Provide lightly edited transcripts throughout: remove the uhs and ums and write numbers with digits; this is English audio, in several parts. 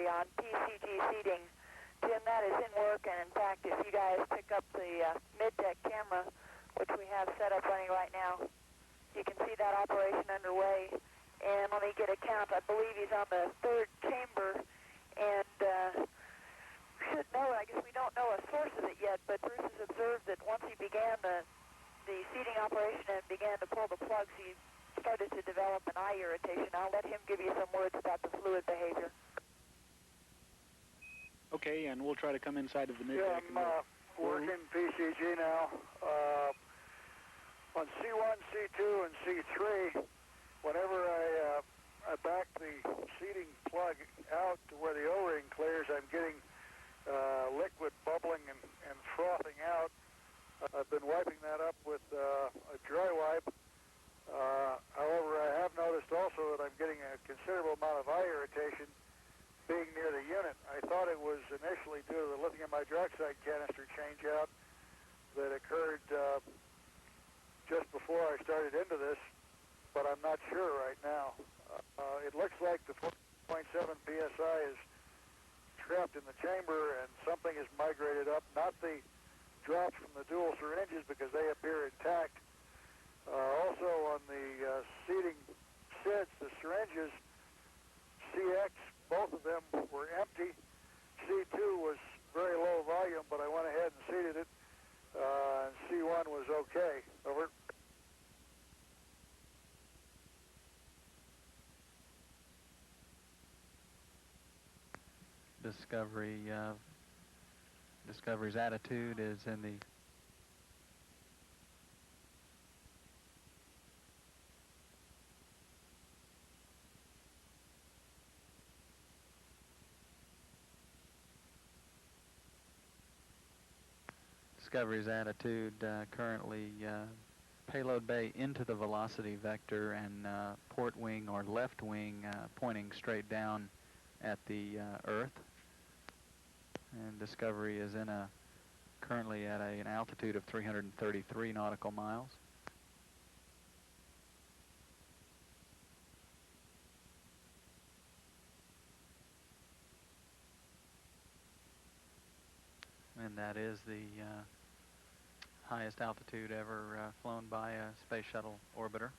discovery on PCG seating. Tim, that is in work, and in fact, if you guys pick up the mid-deck camera, which we have set up running right now, you can see that operation underway. And let me get a count. I believe he's on the third chamber, and should know, I guess we don't know a source of it yet, but Bruce has observed that once he began the seating operation and began to pull the plugs, he started to develop an eye irritation. I'll let him give you some words about the fluid behavior. Okay, and we'll try to come inside of the mid-deck. Yeah, I'm working PCG now. On C1, C2, and C3, whenever I back the seating plug out to where the O-ring clears, I'm getting liquid bubbling and frothing out. I've been wiping that up with a dry wipe. However, I have noticed also that I'm getting a considerable amount of eye irritation being near the unit. I thought it was initially due to the lithium hydroxide canister changeout that occurred just before I started into this, but I'm not sure right now. It looks like the 4.7 psi is trapped in the chamber and something has migrated up, not the drops from the dual syringes because they appear intact. Also on the seating SIDS, the syringes, CX, both of them were empty. C2 was very low volume, but I went ahead and seated it, and C1 was okay. Over. Discovery's attitude is in the currently payload bay into the velocity vector and port wing or left wing pointing straight down at the Earth. And Discovery is currently at an altitude of 333 nautical miles. And that is the highest altitude ever flown by a space shuttle orbiter.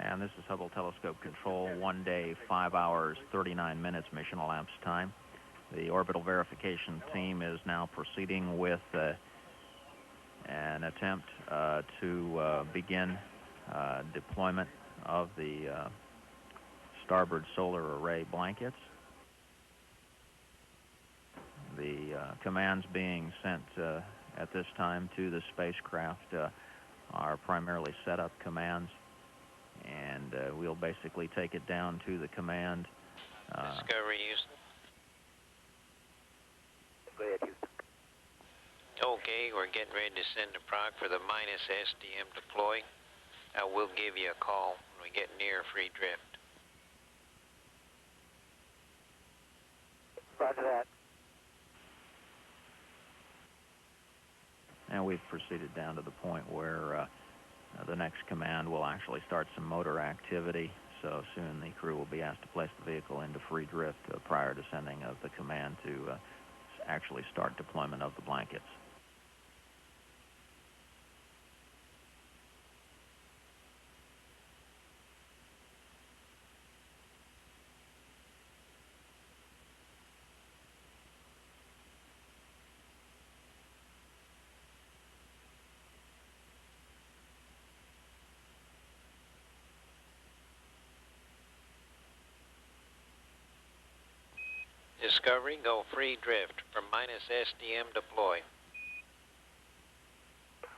And this is Hubble Telescope Control, 1 day, 5 hours, 39 minutes mission elapsed time. The orbital verification team is now proceeding with an attempt to begin deployment of the starboard solar array blankets. The commands being sent at this time to the spacecraft are primarily setup commands, and we'll basically take it down to the command. Discovery, Houston. Go ahead, Houston. Okay, we're getting ready to send the prog for the minus STM deploy. We'll give you a call when we get near free drift. Roger that. And we've proceeded down to the point where the next command will actually start some motor activity. So soon the crew will be asked to place the vehicle into free drift prior to sending of the command to actually start deployment of the blankets. Discovery, go free drift from minus STM deploy.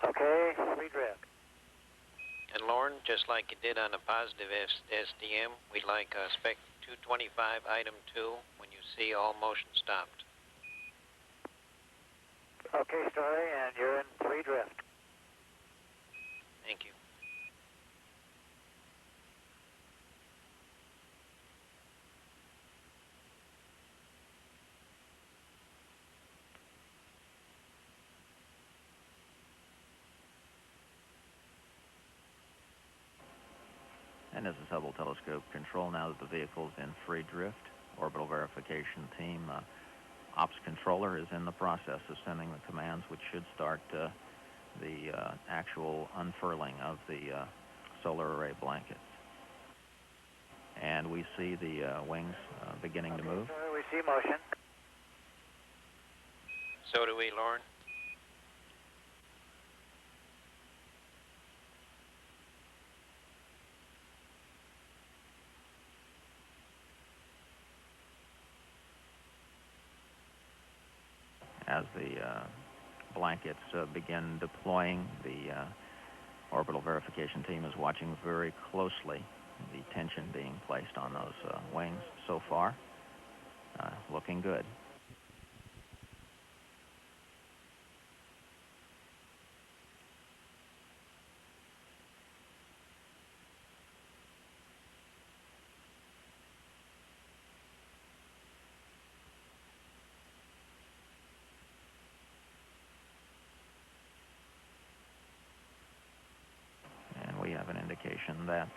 Okay, free drift. And Lauren, just like you did on the positive STM, we'd like spec 225 item 2 when you see all motion stopped. Okay, Story, and you're in free drift. Thank you. And this is Hubble Telescope Control. Now that the vehicle's in free drift, orbital verification team, ops controller is in the process of sending the commands, which should start the actual unfurling of the solar array blankets. And we see the wings beginning to move. Story, we see motion. So do we, Lauren. As the blankets begin deploying, the orbital verification team is watching very closely the tension being placed on those wings so far. Looking good. We have an indication that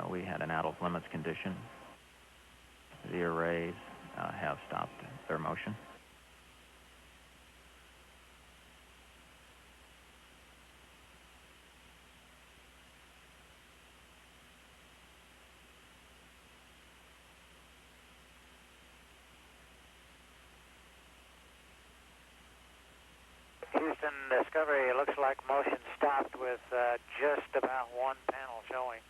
we had an out of limits condition. The arrays have stopped their motion. Houston, Discovery, it looks like motion stopped with just about one panel showing.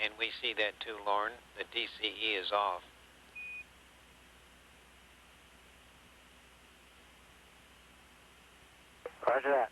And we see that too, Lauren. The DCE is off. Roger that.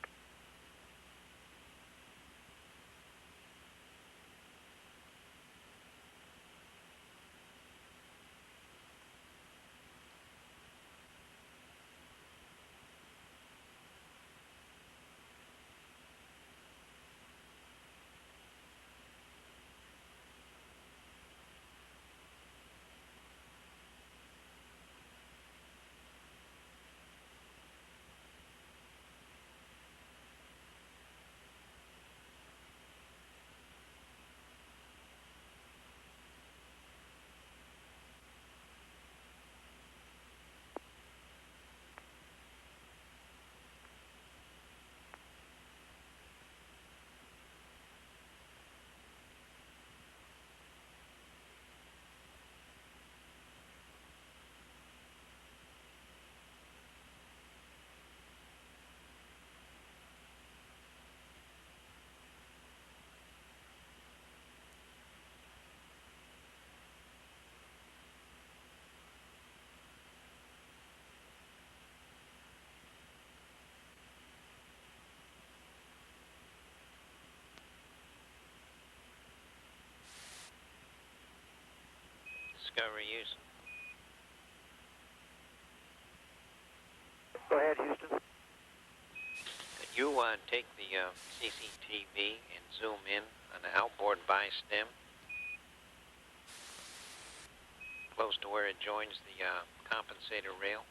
Discovery, Houston. Go ahead, Houston. Could you take the CCTV and zoom in on the outboard by stem, close to where it joins the compensator rail?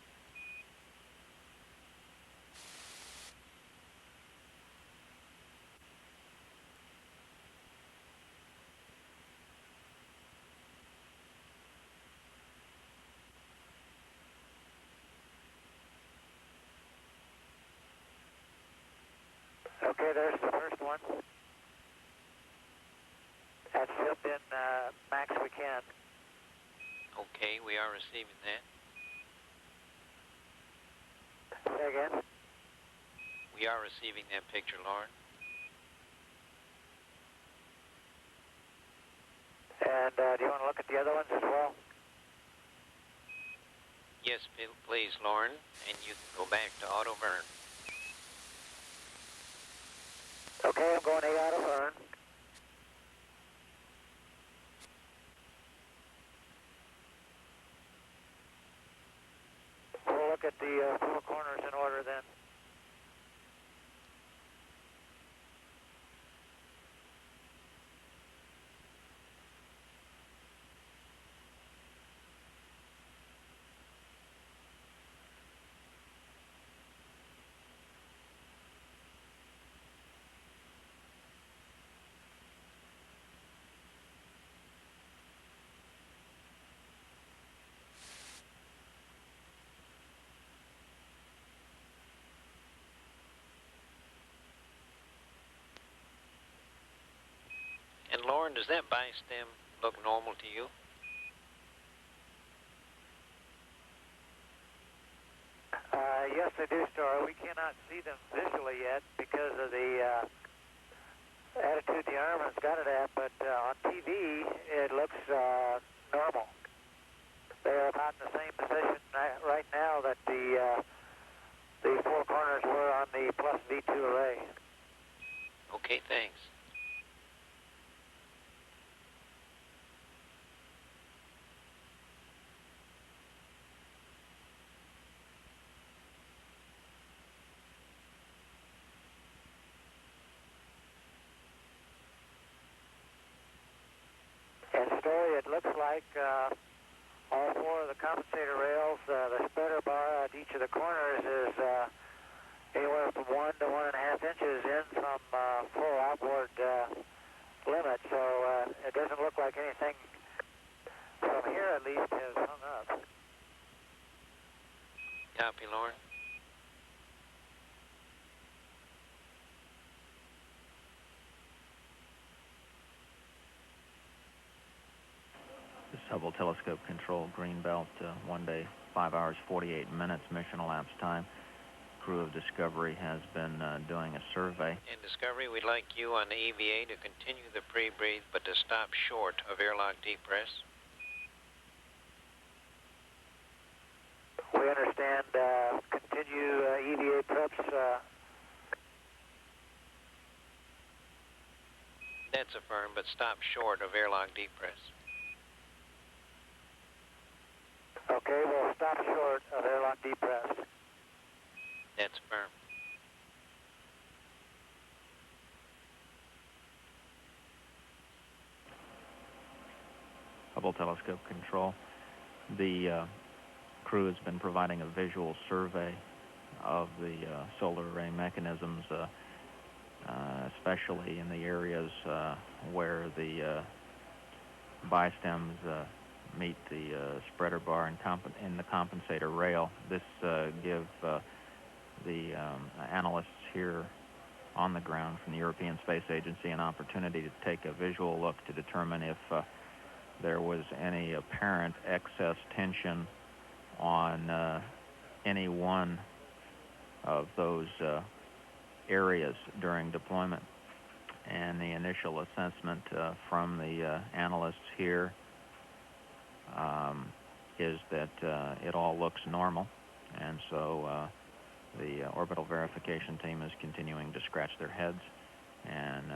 Okay, there's the first one. That's zoomed in max we can. Okay, we are receiving that. Say again? We are receiving that picture, Lauren. And do you want to look at the other ones as well? Yes, please, Lauren, and you can go back to auto burn. Okay, I'm going 8 out of burn. We'll look at the 4 corners in order then. And Lauren, does that by stem look normal to you? Yes, they do, Star. We cannot see them visually yet because of the attitude the Armor's got it at, but on TV, it looks normal. They're about in the same position right now that the 4 corners were on the plus V2 array. Okay, thanks. And Story, it looks like all 4 of the compensator rails, the spreader bar at each of the corners is anywhere from 1 to 1.5 inches in from full outboard limit. So it doesn't look like anything from here at least has hung up. Copy, Lauren. This Hubble telescope control Greenbelt, 1 day, 5 hours, 48 minutes mission elapsed time. Crew of Discovery has been doing a survey. And Discovery, we'd like you on the EVA to continue the pre-breathe, but to stop short of airlock depress. We understand. Continue EVA preps. That's affirmed, but stop short of airlock depress. Okay, we'll stop short of airlock depress. That's firm. Hubble telescope control. The crew has been providing a visual survey of the solar array mechanisms, especially in the areas where the bistems meet the spreader bar in the compensator rail. This gives the analysts here on the ground from the European Space Agency an opportunity to take a visual look to determine if there was any apparent excess tension on any one of those areas during deployment. And the initial assessment from the analysts here is that it all looks normal, and so the orbital verification team is continuing to scratch their heads and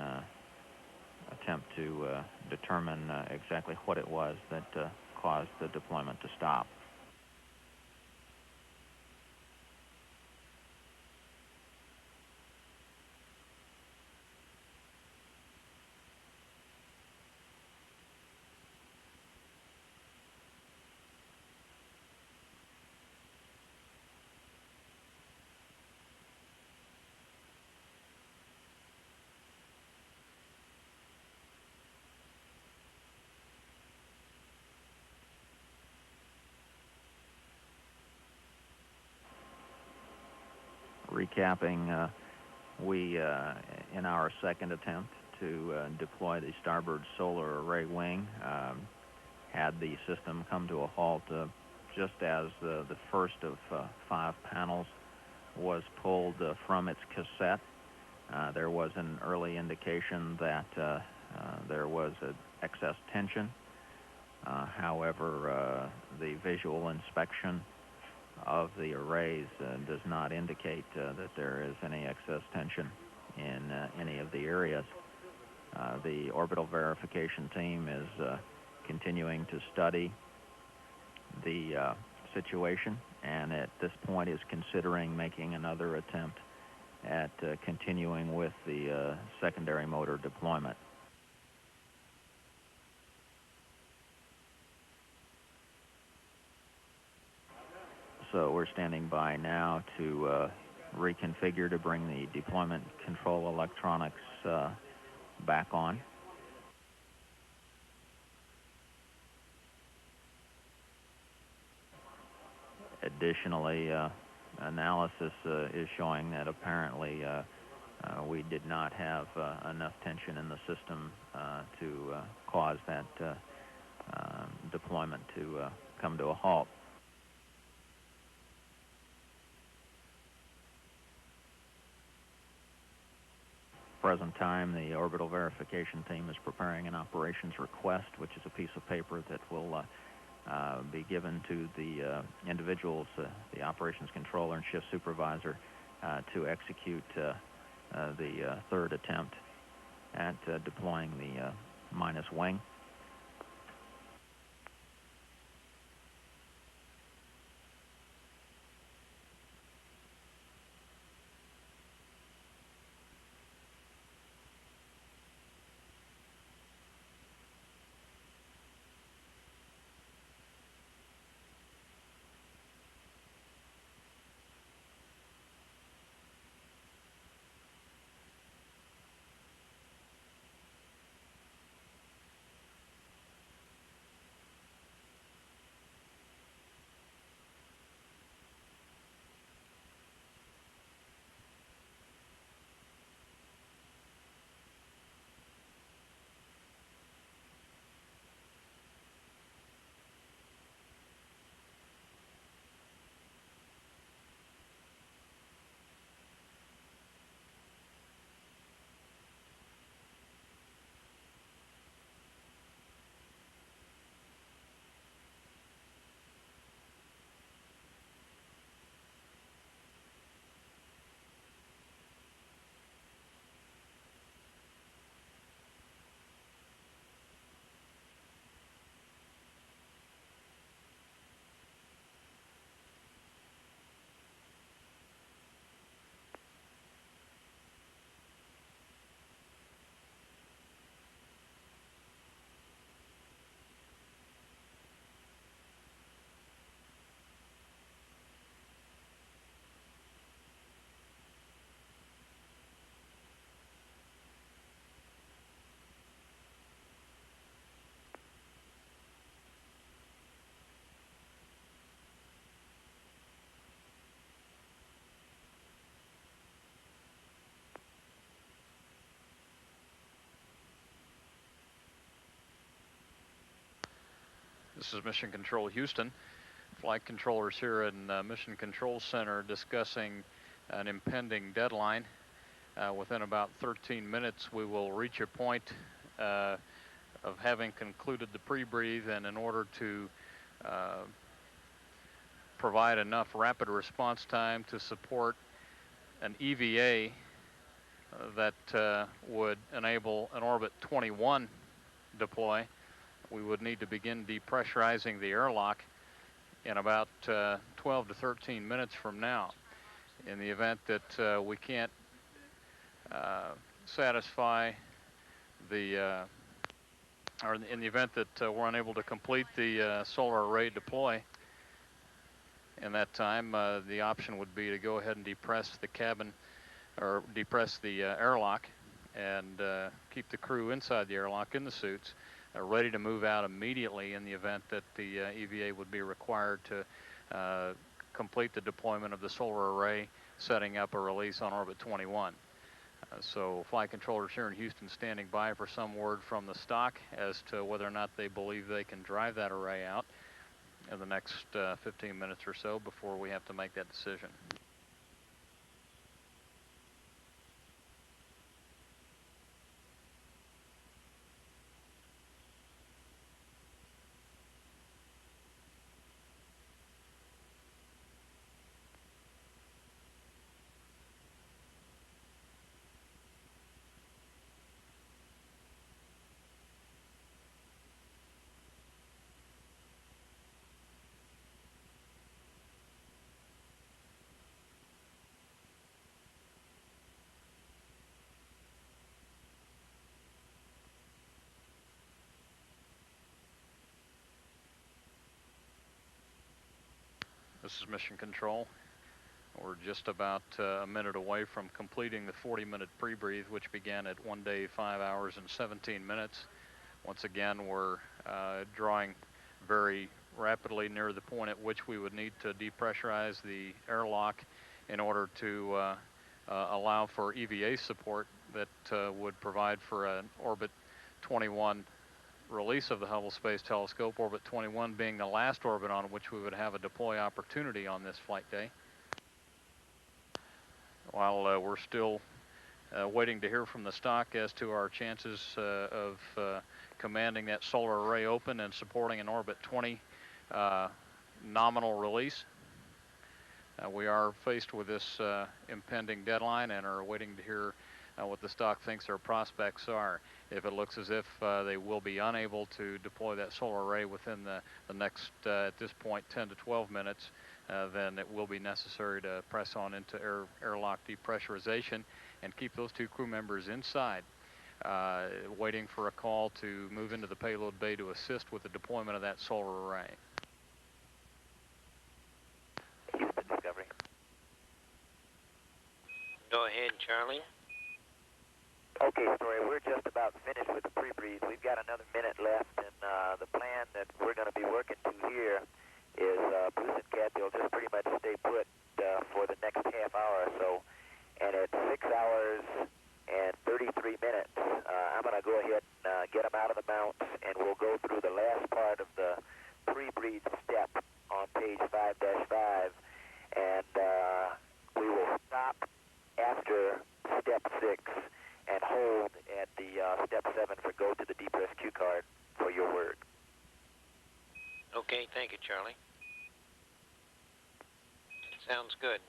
attempt to determine exactly what it was that caused the deployment to stop. Recapping, we, in our second attempt to deploy the starboard solar array wing, had the system come to a halt just as the first of 5 panels was pulled from its cassette. There was an early indication that there was excess tension. However, the visual inspection of the arrays does not indicate that there is any excess tension in any of the areas. The orbital verification team is continuing to study the situation, and at this point is considering making another attempt at continuing with the secondary motor deployment. So we're standing by now to reconfigure to bring the deployment control electronics back on. Additionally, analysis is showing that apparently we did not have enough tension in the system to cause that deployment to come to a halt. Present time, the orbital verification team is preparing an operations request, which is a piece of paper that will be given to the individuals, the operations controller and shift supervisor, to execute the third attempt at deploying the minus wing. This is Mission Control Houston. Flight controllers here in Mission Control Center discussing an impending deadline. Within about 13 minutes, we will reach a point of having concluded the pre-breathe, and in order to provide enough rapid response time to support an EVA that would enable an orbit 21 deploy, we would need to begin depressurizing the airlock in about 12 to 13 minutes from now. In the event that we can't satisfy the, or in the event that we're unable to complete the solar array deploy in that time, the option would be to go ahead and depress the cabin or depress the airlock and keep the crew inside the airlock in the suits, ready to move out immediately in the event that the EVA would be required to complete the deployment of the solar array, setting up a release on orbit 21. So flight controllers here in Houston standing by for some word from the stock as to whether or not they believe they can drive that array out in the next 15 minutes or so before we have to make that decision. This is Mission Control. We're just about a minute away from completing the 40-minute pre-breathe, which began at 1 day, 5 hours, and 17 minutes. Once again, we're drawing very rapidly near the point at which we would need to depressurize the airlock in order to allow for EVA support that would provide for an orbit 21 release of the Hubble Space Telescope, orbit 21 being the last orbit on which we would have a deploy opportunity on this flight day. While we're still waiting to hear from the stock as to our chances of commanding that solar array open and supporting an orbit 20 nominal release, we are faced with this impending deadline and are waiting to hear what the stock thinks their prospects are. If it looks as if they will be unable to deploy that solar array within the next, at this point, 10 to 12 minutes, then it will be necessary to press on into airlock depressurization and keep those two crew members inside, waiting for a call to move into the payload bay to assist with the deployment of that solar array. Houston Discovery. Go ahead, Charlie. Okay, Story, we're just about finished with the pre-breathe. We've got another minute left, and the plan that we're going to be working to here is Bruce and Kathy will just pretty much stay put for the next half hour or so. And at 6 hours and 33 minutes, I'm going to go ahead and get them out of the mounts, and we'll go through the last part of the pre-breathe step on page 5-5, and we will stop after step 6 and hold at the step 7 for go to the depress cue card for your word. Okay, thank you, Charlie. Sounds good.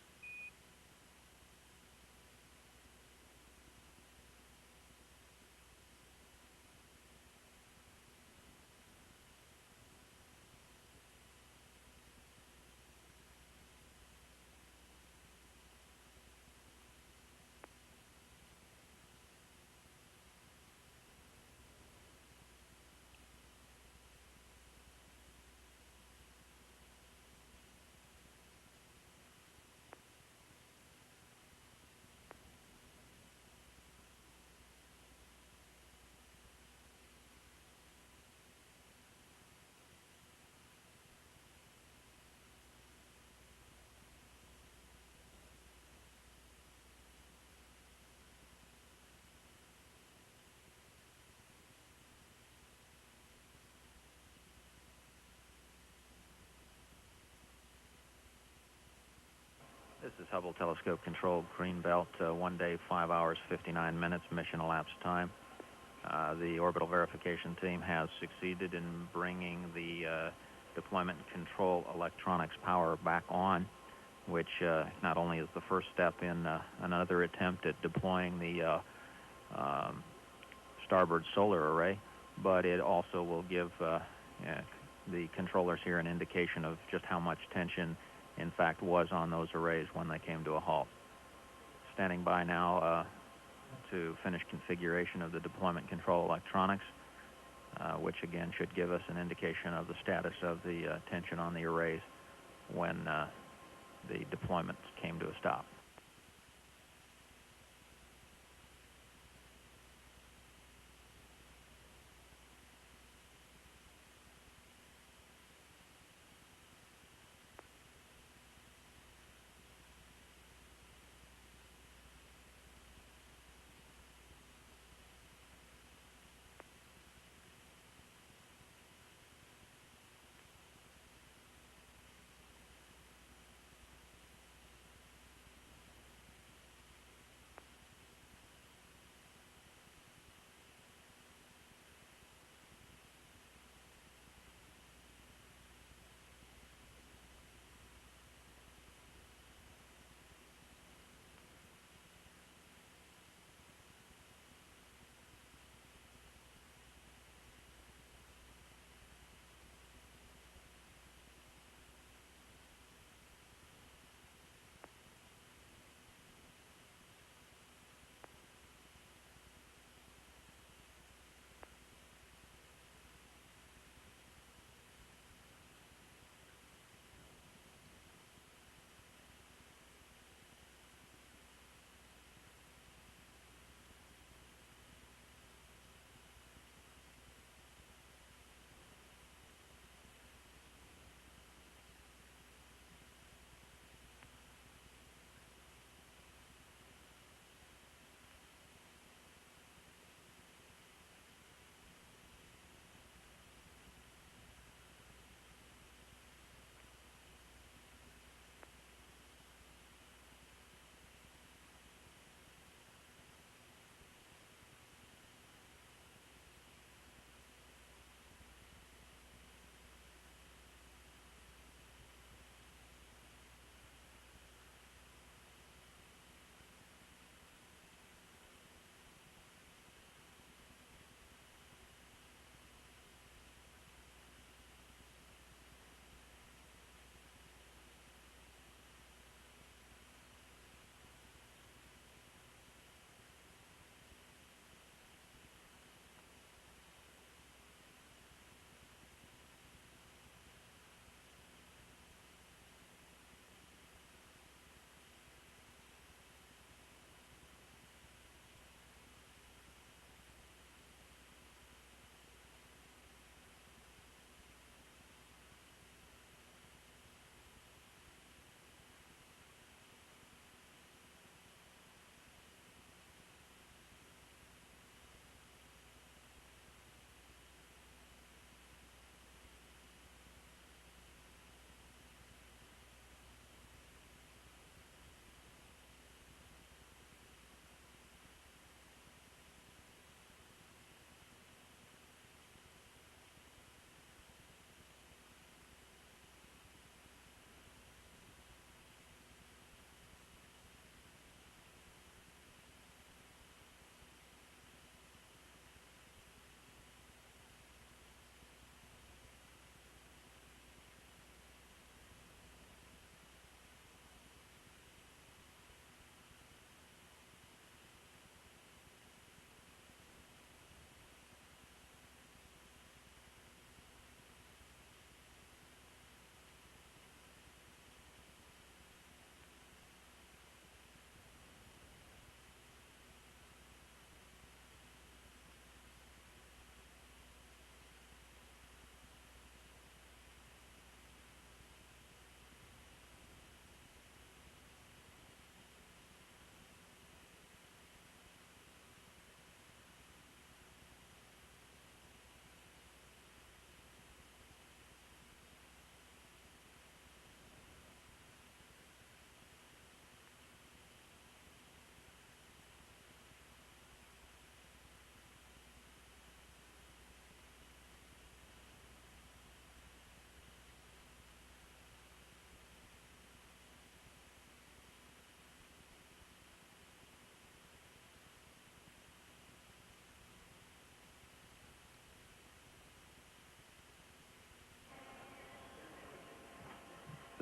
This is Hubble Telescope Control, Green Belt, 1 day, 5 hours, 59 minutes, mission elapsed time. The orbital verification team has succeeded in bringing the deployment and control electronics power back on, which not only is the first step in another attempt at deploying the starboard solar array, but it also will give the controllers here an indication of just how much tension, in fact, was on those arrays when they came to a halt. Standing by now to finish configuration of the deployment control electronics, which again should give us an indication of the status of the tension on the arrays when the deployments came to a stop.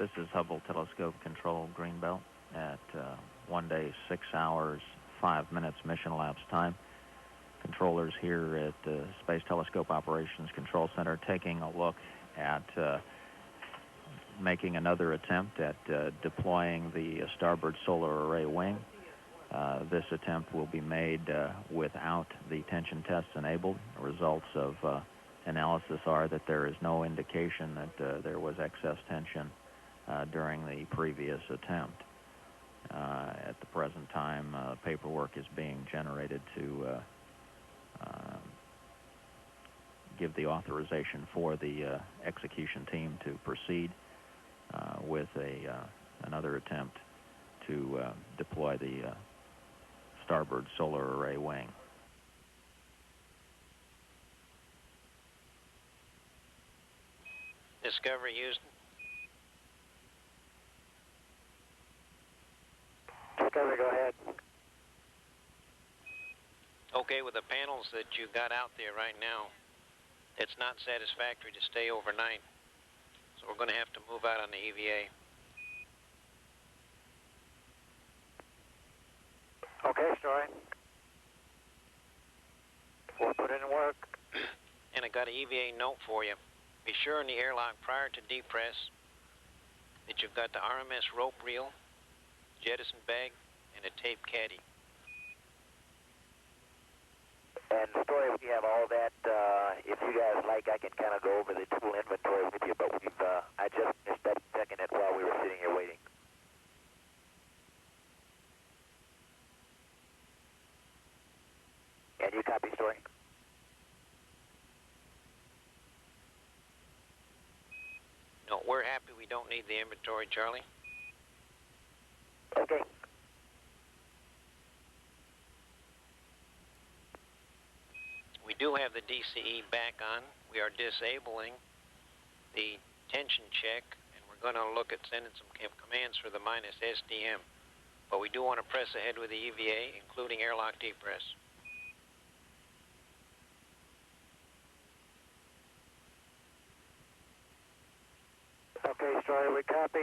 This is Hubble Telescope Control Greenbelt at 1 day, 6 hours, 5 minutes mission elapsed time. Controllers here at the Space Telescope Operations Control Center taking a look at making another attempt at deploying the starboard solar array wing. This attempt will be made without the tension tests enabled. Results of analysis are that there is no indication that there was excess tension during the previous attempt. At the present time, paperwork is being generated to give the authorization for the execution team to proceed with another attempt to deploy the starboard solar array wing. Discovery Houston. Discovery, go ahead. Okay, with the panels that you got out there right now, it's not satisfactory to stay overnight. So we're going to have to move out on the EVA. Okay, Story. We'll put in work. And I got an EVA note for you. Be sure in the airlock prior to depress that you've got the RMS rope reel, jettison bag, and a tape caddy. And Story, we have all that. If you guys like, I can kind of go over the tool inventory with you, but I just missed that checking it while we were sitting here waiting. And you copy, Story? No, we're happy we don't need the inventory, Charlie. Okay. We do have the DCE back on. We are disabling the tension check, and we're going to look at sending some commands for the minus SDM. But we do want to press ahead with the EVA, including airlock depress. Okay, Story, we copy.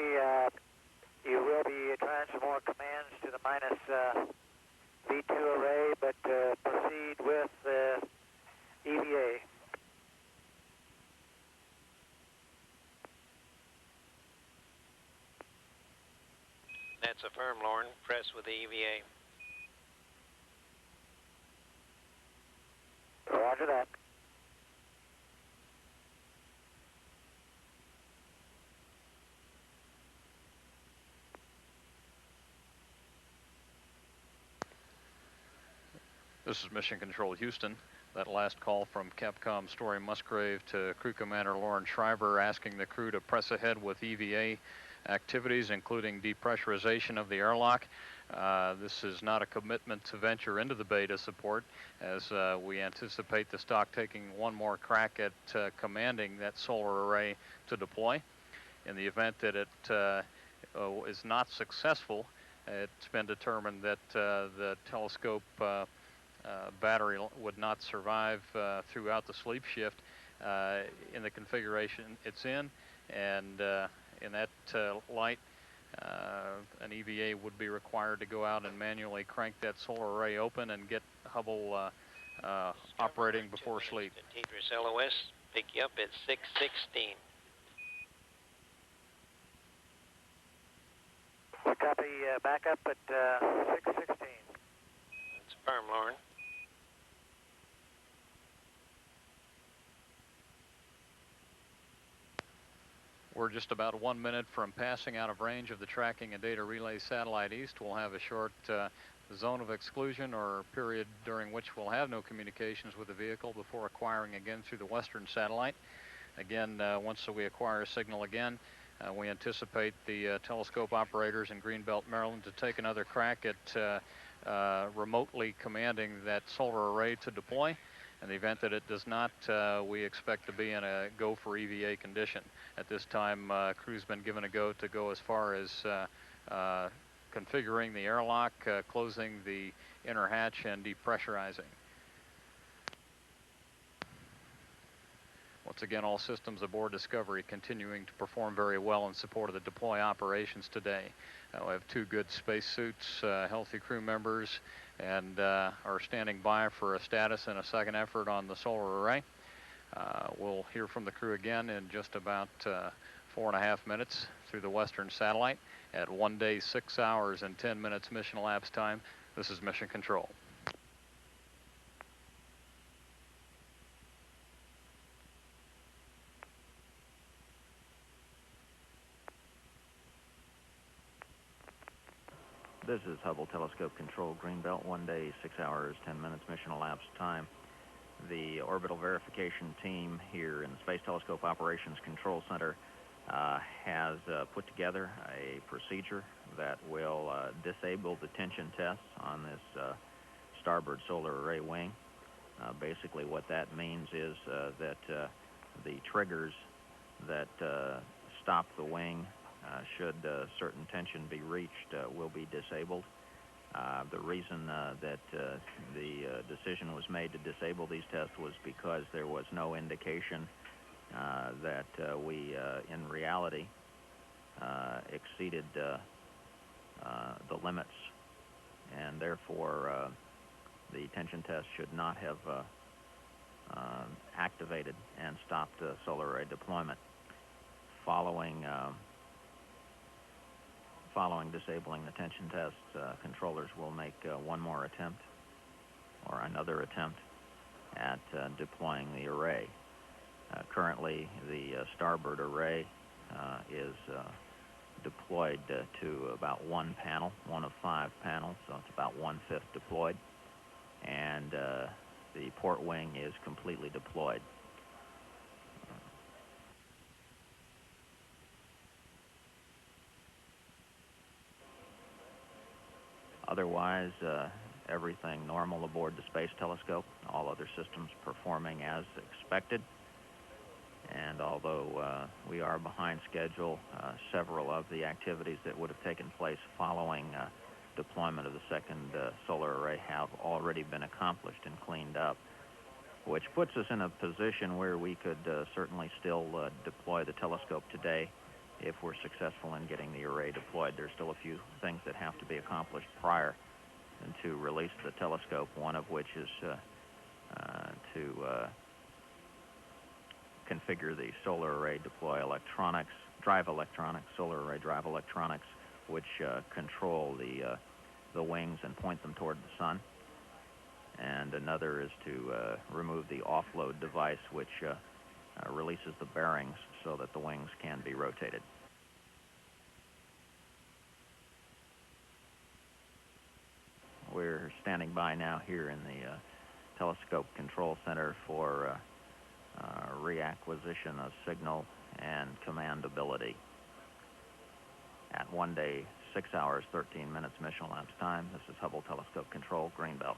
You will be trying some more commands to the minus V2 array, but proceed with EVA. That's affirmed, Lauren. Press with the EVA. Roger that. This is Mission Control Houston. That last call from Capcom Story Musgrave to Crew Commander Lauren Shriver asking the crew to press ahead with EVA activities, including depressurization of the airlock. This is not a commitment to venture into the bay to support, as we anticipate the stock taking one more crack at commanding that solar array to deploy. In the event that it is not successful, it's been determined that the telescope battery would not survive throughout the sleep shift in the configuration it's in, and in that light, an EVA would be required to go out and manually crank that solar array open and get Hubble operating before sleep. Tetris LOS, pick you up at 6:16. We copy back up at 6:16. That's firm, Lauren. We're just about 1 minute from passing out of range of the tracking and data relay satellite east. We'll have a short zone of exclusion, or period during which we'll have no communications with the vehicle before acquiring again through the western satellite. Again, once we acquire a signal again, we anticipate the telescope operators in Greenbelt, Maryland, to take another crack at remotely commanding that solar array to deploy. In the event that it does not, we expect to be in a go for EVA condition. At this time, crew's been given a go to go as far as configuring the airlock, closing the inner hatch, and depressurizing. Once again, all systems aboard Discovery continuing to perform very well in support of the deploy operations today. We have 2 good spacesuits, healthy crew members, and are standing by for a status and a second effort on the solar array. We'll hear from the crew again in just about 4.5 minutes through the Western satellite at 1 day, 6 hours, and 10 minutes mission elapsed time. This is Mission Control. This is Hubble Telescope Control, Greenbelt, 1 day, 6 hours, 10 minutes mission elapsed time. The orbital verification team here in the Space Telescope Operations Control Center has put together a procedure that will disable the tension tests on this starboard solar array wing. Basically what that means is that the triggers that stop the wing should certain tension be reached will be disabled. The reason that the decision was made to disable these tests was because there was no indication that we, in reality, exceeded the limits, and therefore the tension test should not have activated and stopped solar array deployment. Following disabling the tension tests, controllers will make one more attempt, or another attempt, at deploying the array. Currently, the starboard array is deployed to about 1 panel, 1 of 5 panels, so it's about 1/5 deployed, and the port wing is completely deployed. Otherwise, everything normal aboard the Space Telescope, all other systems performing as expected. And although we are behind schedule, several of the activities that would have taken place following deployment of the second solar array have already been accomplished and cleaned up, which puts us in a position where we could certainly still deploy the telescope today if we're successful in getting the array deployed. There's still a few things that have to be accomplished prior to release the telescope, one of which is to configure the solar array deploy electronics, drive electronics, solar array drive electronics, which control the wings and point them toward the sun. And another is to remove the offload device, which releases the bearings so that the wings can be rotated. We're standing by now here in the Telescope Control Center for reacquisition of signal and commandability. At 1 day, 6 hours, 13 minutes mission elapsed time, this is Hubble Telescope Control, Greenbelt.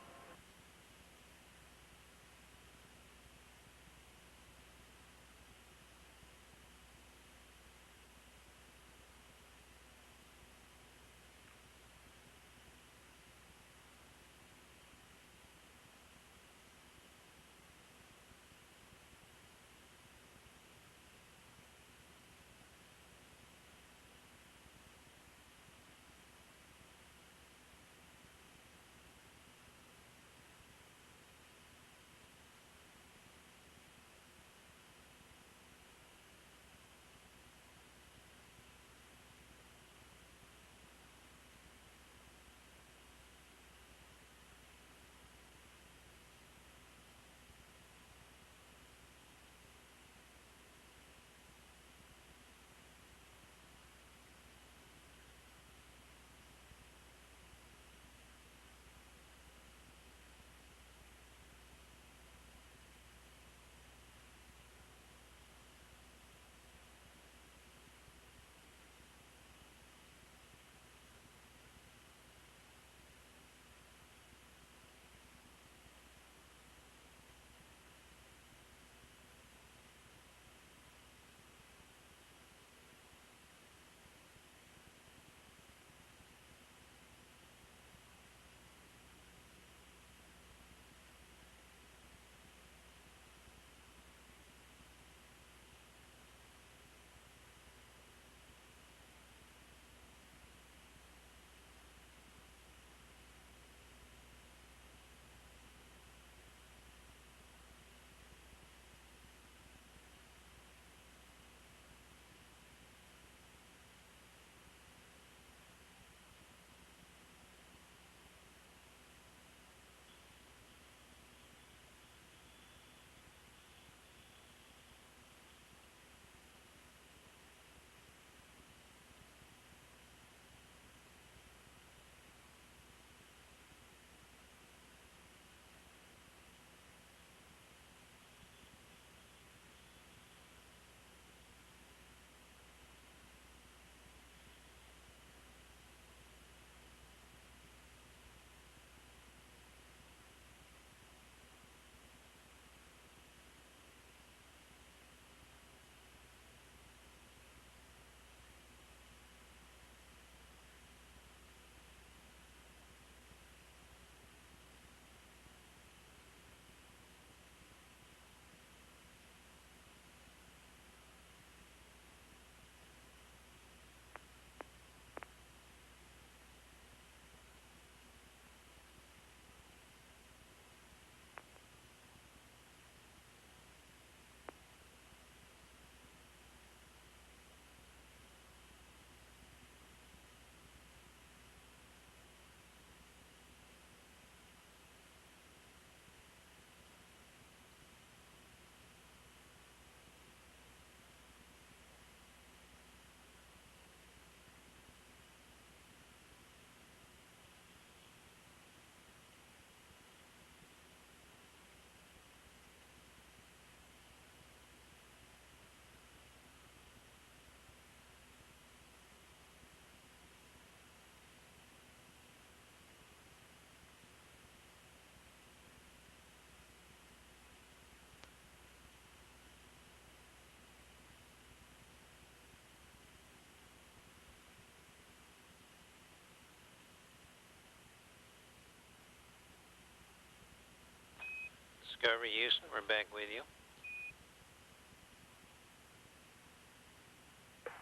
Discovery Houston, we're back with you.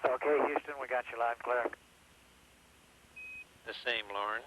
Okay, Houston, we got you loud and clear. The same, Lauren.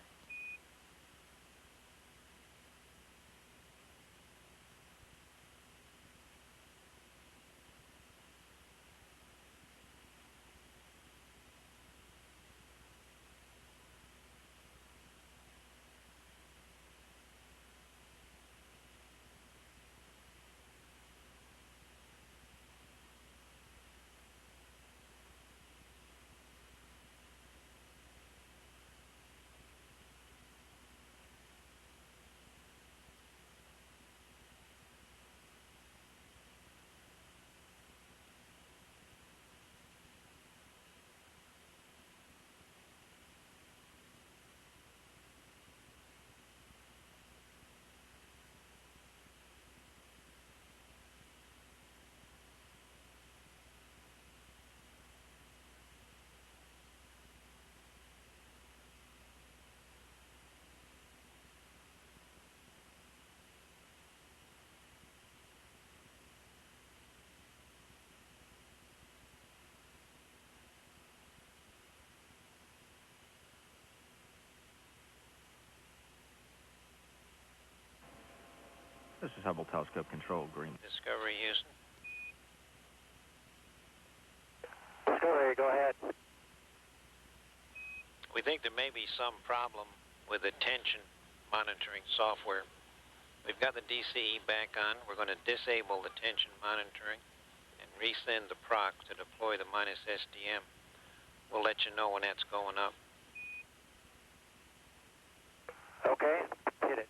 This is Hubble Telescope Control Green. Discovery Houston. Discovery, go ahead. We think there may be some problem with the tension monitoring software. We've got the DCE back on. We're going to disable the tension monitoring and resend the proc to deploy the minus SDM. We'll let you know when that's going up. Okay, hit it.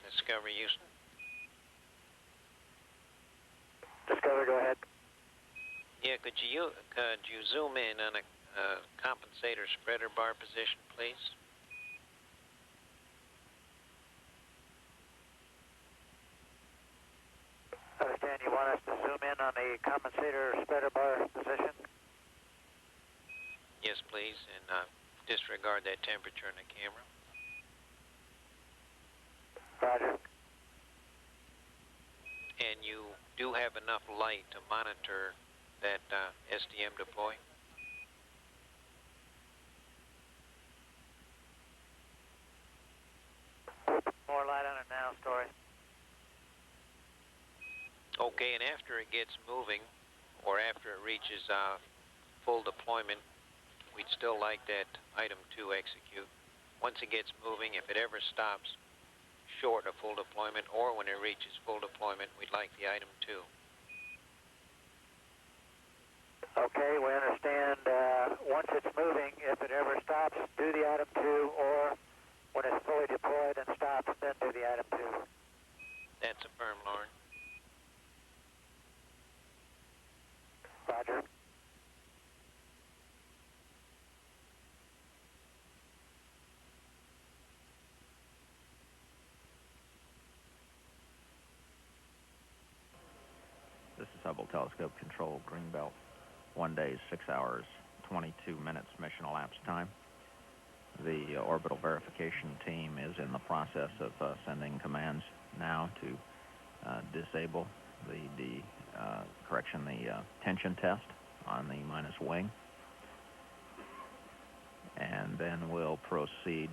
Discovery Houston. Discovery, go ahead. Yeah, could you zoom in on a compensator spreader bar position, please? Understand you want us to zoom in on the compensator spreader bar position? Yes, please, and disregard that temperature in the camera. Roger. And you do have enough light to monitor that SDM deploy? More light on it now, Story. Okay, and after it gets moving, or after it reaches full deployment, we'd still like that item 2 execute. Once it gets moving, if it ever stops short of full deployment, or when it reaches full deployment, we'd like the item 2. Okay, we understand once it's moving, if it ever stops, do the item 2, or when it's fully deployed and stops, then do the item 2. That's affirmed, Lauren. Roger. This is Hubble Telescope Control, Greenbelt. 1 day, 6 hours, 22 minutes mission elapsed time. The orbital verification team is in the process of sending commands now to disable the tension test on the minus wing. And then we'll proceed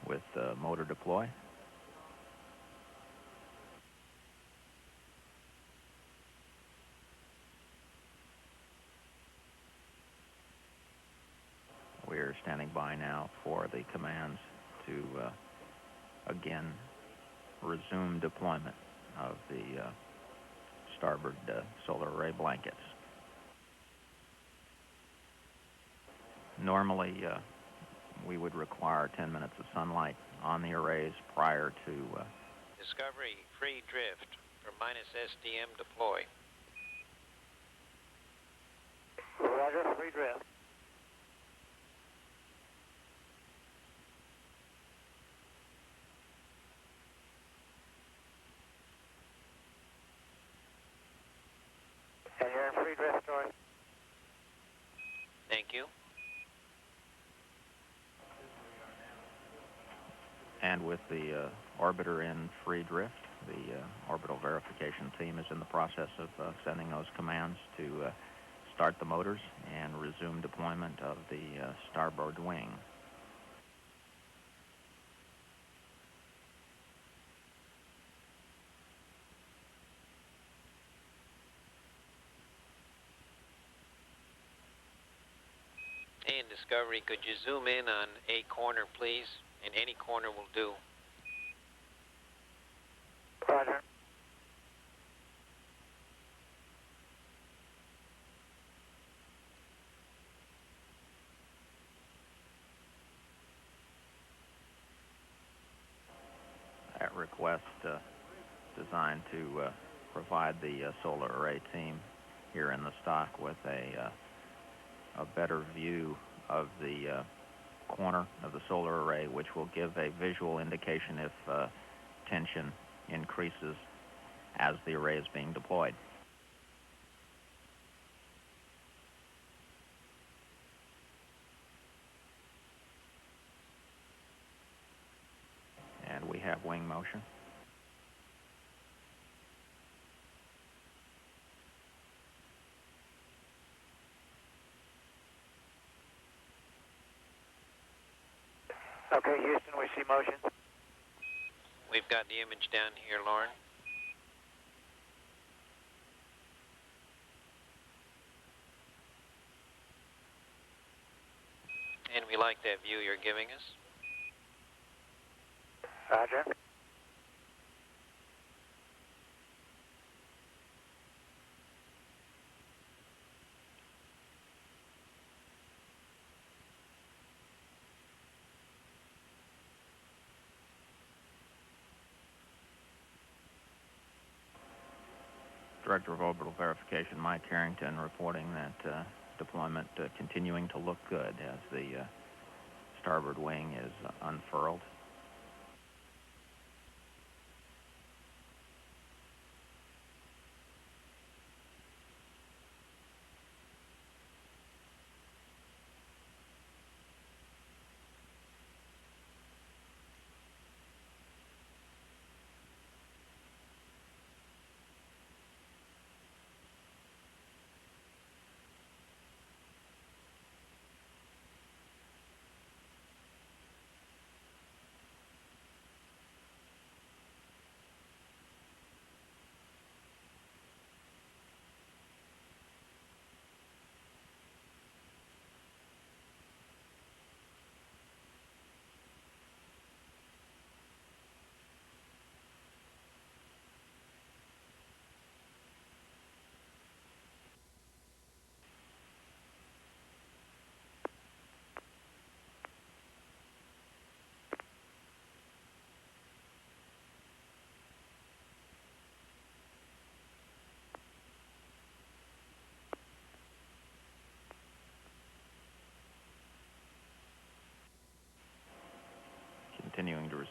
with motor deploy. We're standing by now for the commands to again resume deployment of the starboard solar array blankets. Normally, we would require 10 minutes of sunlight on the arrays prior to... Discovery, free drift for minus SDM deploy. Roger, free drift. And you're in free drift, Story. Thank you. And with the orbiter in free drift, the orbital verification team is in the process of sending those commands to start the motors and resume deployment of the starboard wing. And Discovery, could you zoom in on a corner, please? And any corner will do. Roger. That request designed to provide the solar array team here in the stock with a better view of the corner of the solar array, which will give a visual indication if tension increases as the array is being deployed. And we have wing motion. Okay, Houston, we see motion. We've got the image down here, Lauren. And we like that view you're giving us. Roger. Director of Orbital Verification, Mike Harrington, reporting that deployment continuing to look good as the starboard wing is unfurled.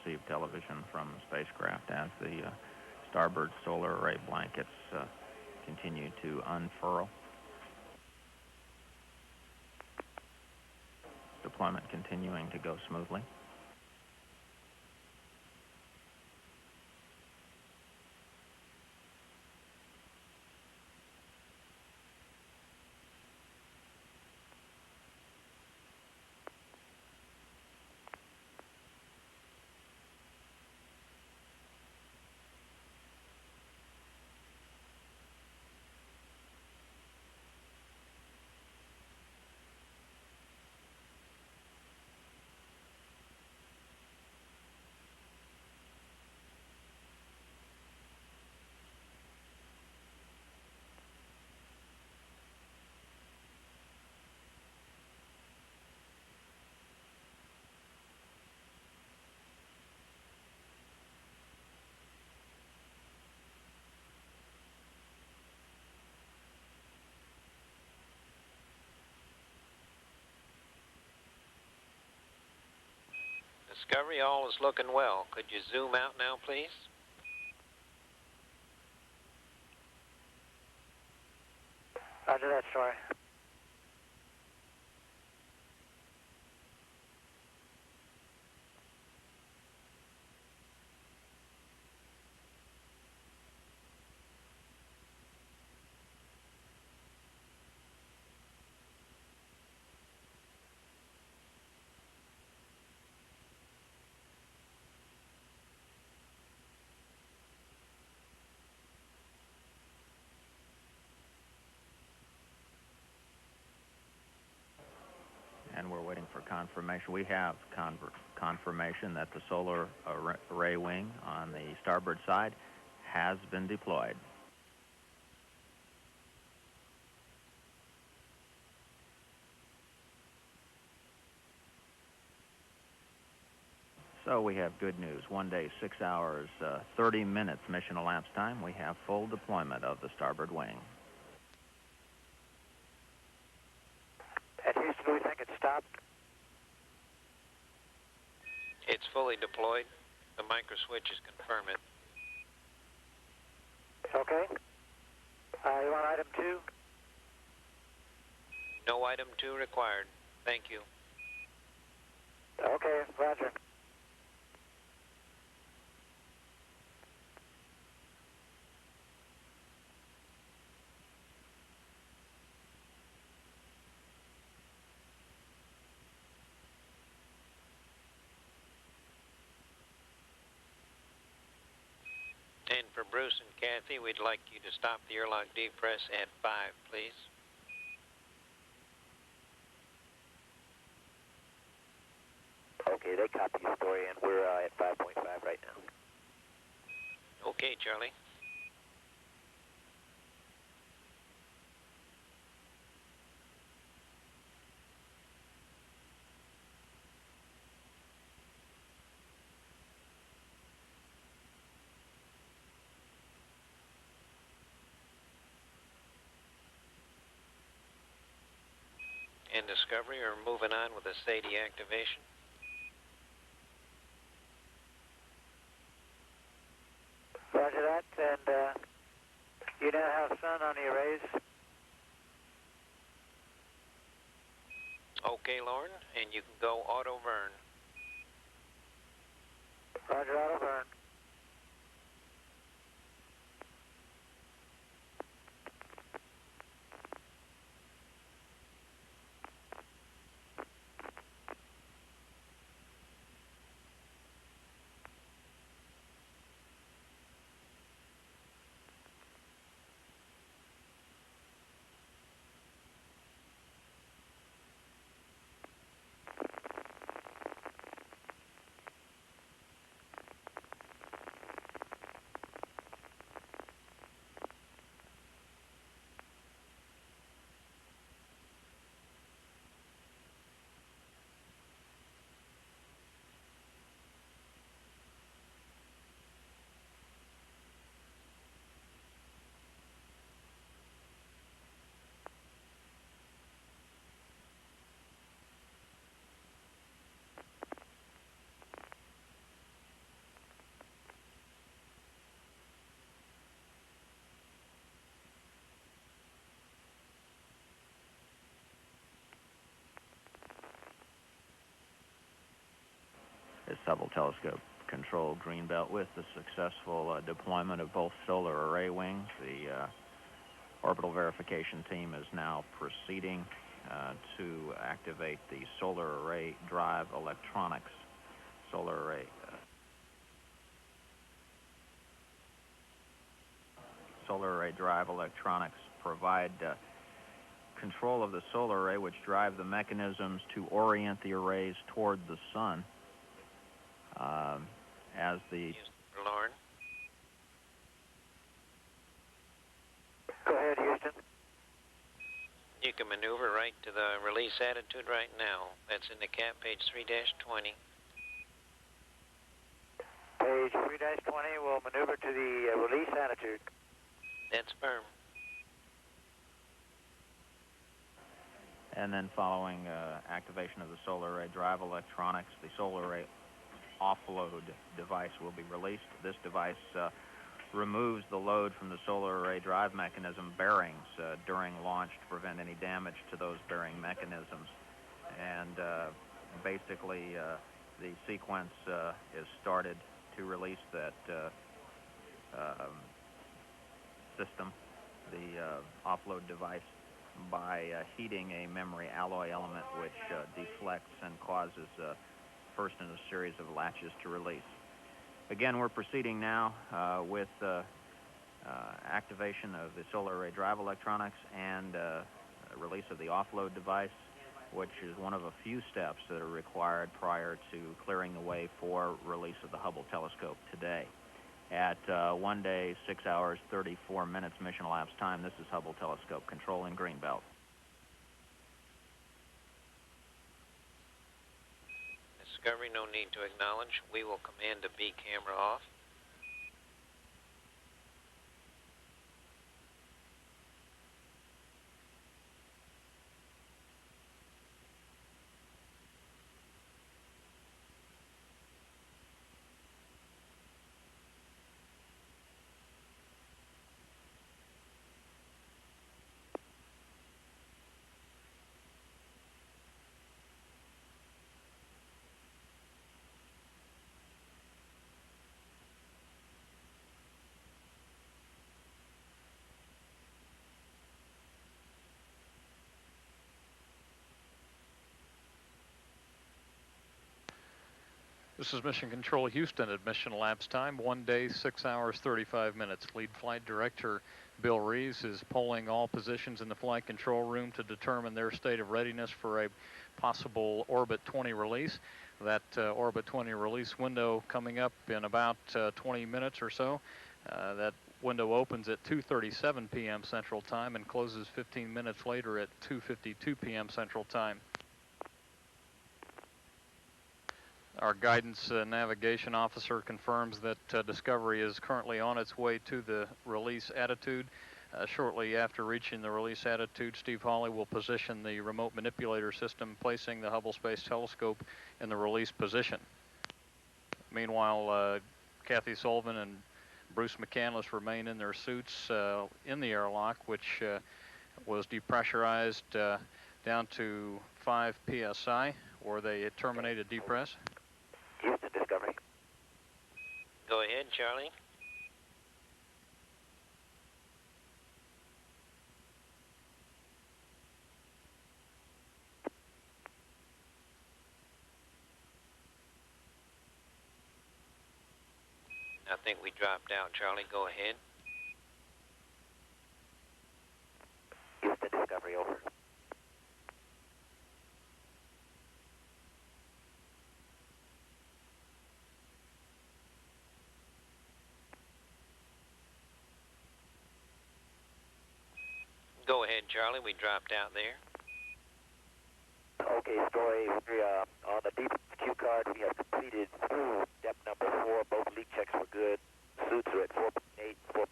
receive television from the spacecraft as the starboard solar array blankets continue to unfurl. Deployment continuing to go smoothly. Discovery, all is looking well. Could you zoom out now, please? Roger that, Story. And we're waiting for confirmation. We have confirmation that the solar array wing on the starboard side has been deployed. So we have good news. 1 day, 6 hours, 30 minutes mission elapsed time. We have full deployment of the starboard wing. At Houston, we think it's stopped. It's fully deployed. The micro switches confirm it. Okay. You want item 2? No item 2 required. Thank you. Okay, roger. And for Bruce and Kathy, we'd like you to stop the airlock depress at 5, please. Okay, they copy your story, and we're at 5.5 right now. Okay, Charlie. And Discovery are moving on with the SADI activation. Roger that, and you now have sun on the arrays. Okay, Lauren, and you can go auto burn. Roger, auto burn. This Hubble telescope control Greenbelt with the successful deployment of both solar array wings. The orbital verification team is now proceeding to activate the solar array drive electronics. Solar array drive electronics provide control of the solar array, which drive the mechanisms to orient the arrays toward the sun. As the Lauren. Go ahead, Houston. You can maneuver right to the release attitude right now. That's in the cap, page 3-20. Page 3-20 will maneuver to the release attitude. That's firm. And then following activation of the solar array drive electronics, the solar array offload device will be released. This device removes the load from the solar array drive mechanism bearings during launch to prevent any damage to those bearing mechanisms. And basically, the sequence is started to release that system, the offload device, by heating a memory alloy element which deflects and causes first in a series of latches to release. Again, we're proceeding now with activation of the solar array drive electronics and release of the offload device, which is one of a few steps that are required prior to clearing the way for release of the Hubble telescope today. At 1 day, 6 hours, 34 minutes mission elapsed time, this is Hubble telescope control in Greenbelt. Discovery, no need to acknowledge. We will command the B camera off. This is Mission Control Houston at mission elapsed time, 1 day, 6 hours, 35 minutes. Lead Flight Director Bill Reeves is polling all positions in the flight control room to determine their state of readiness for a possible Orbit 20 release. That Orbit 20 release window coming up in about 20 minutes or so. That window opens at 2:37 p.m. Central Time and closes 15 minutes later at 2:52 p.m. Central Time. Our guidance navigation officer confirms that Discovery is currently on its way to the release attitude. Shortly after reaching the release attitude, Steve Hawley will position the remote manipulator system, placing the Hubble Space Telescope in the release position. Meanwhile, Kathy Sullivan and Bruce McCandless remain in their suits in the airlock, which was depressurized down to 5 psi, or they terminated depress. Houston, Discovery. Go ahead, Charlie. I think we dropped out, Charlie. Go ahead. Houston, Discovery, over. Go ahead, Charlie. We dropped out there. Okay, Story. We're on the deep cue card. We have completed step number 4. Both leak checks were good. Suits are at 4.8, 4.7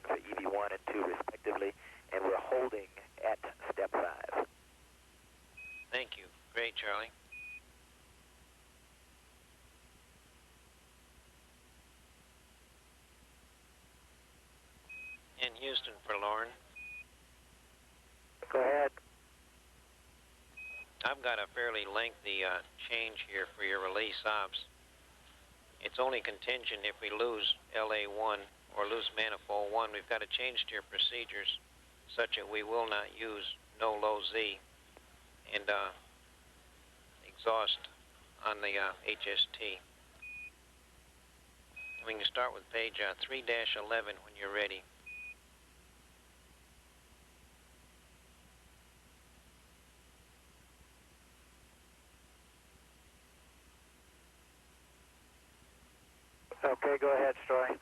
for EV1 and 2 respectively, and we're holding at step 5. Thank you. Great, Charlie. In Houston for Lauren. Go ahead. I've got a fairly lengthy change here for your release ops. It's only contingent if we lose LA1 or lose manifold 1. We've got to change to your procedures such that we will not use no low Z and exhaust on the HST. We can start with page 3-11 when you're ready. Okay, go ahead, Story.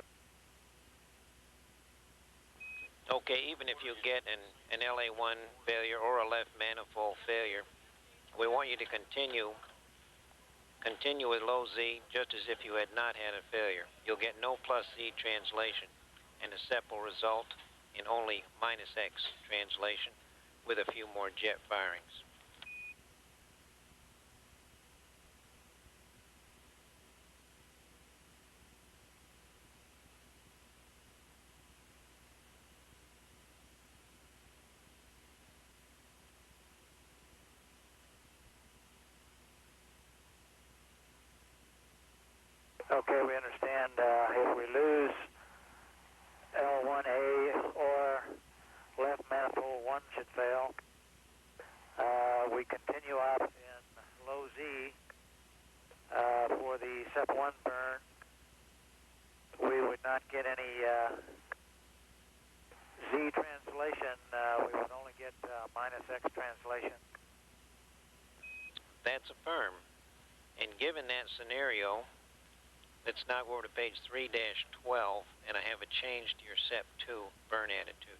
Okay, even if you get an LA1 failure or a left manifold failure, we want you to continue with low Z just as if you had not had a failure. You'll get no plus Z translation, and the SEP will result in only minus X translation with a few more jet firings. Okay, we understand if we lose L1A or left manifold 1 should fail, we continue up in low Z for the SEP1 burn. We would not get any Z translation. We would only get minus X translation. That's affirmed. And given that scenario, let's now go over to page 3-12, and I have a change to your SEP2 burn attitude.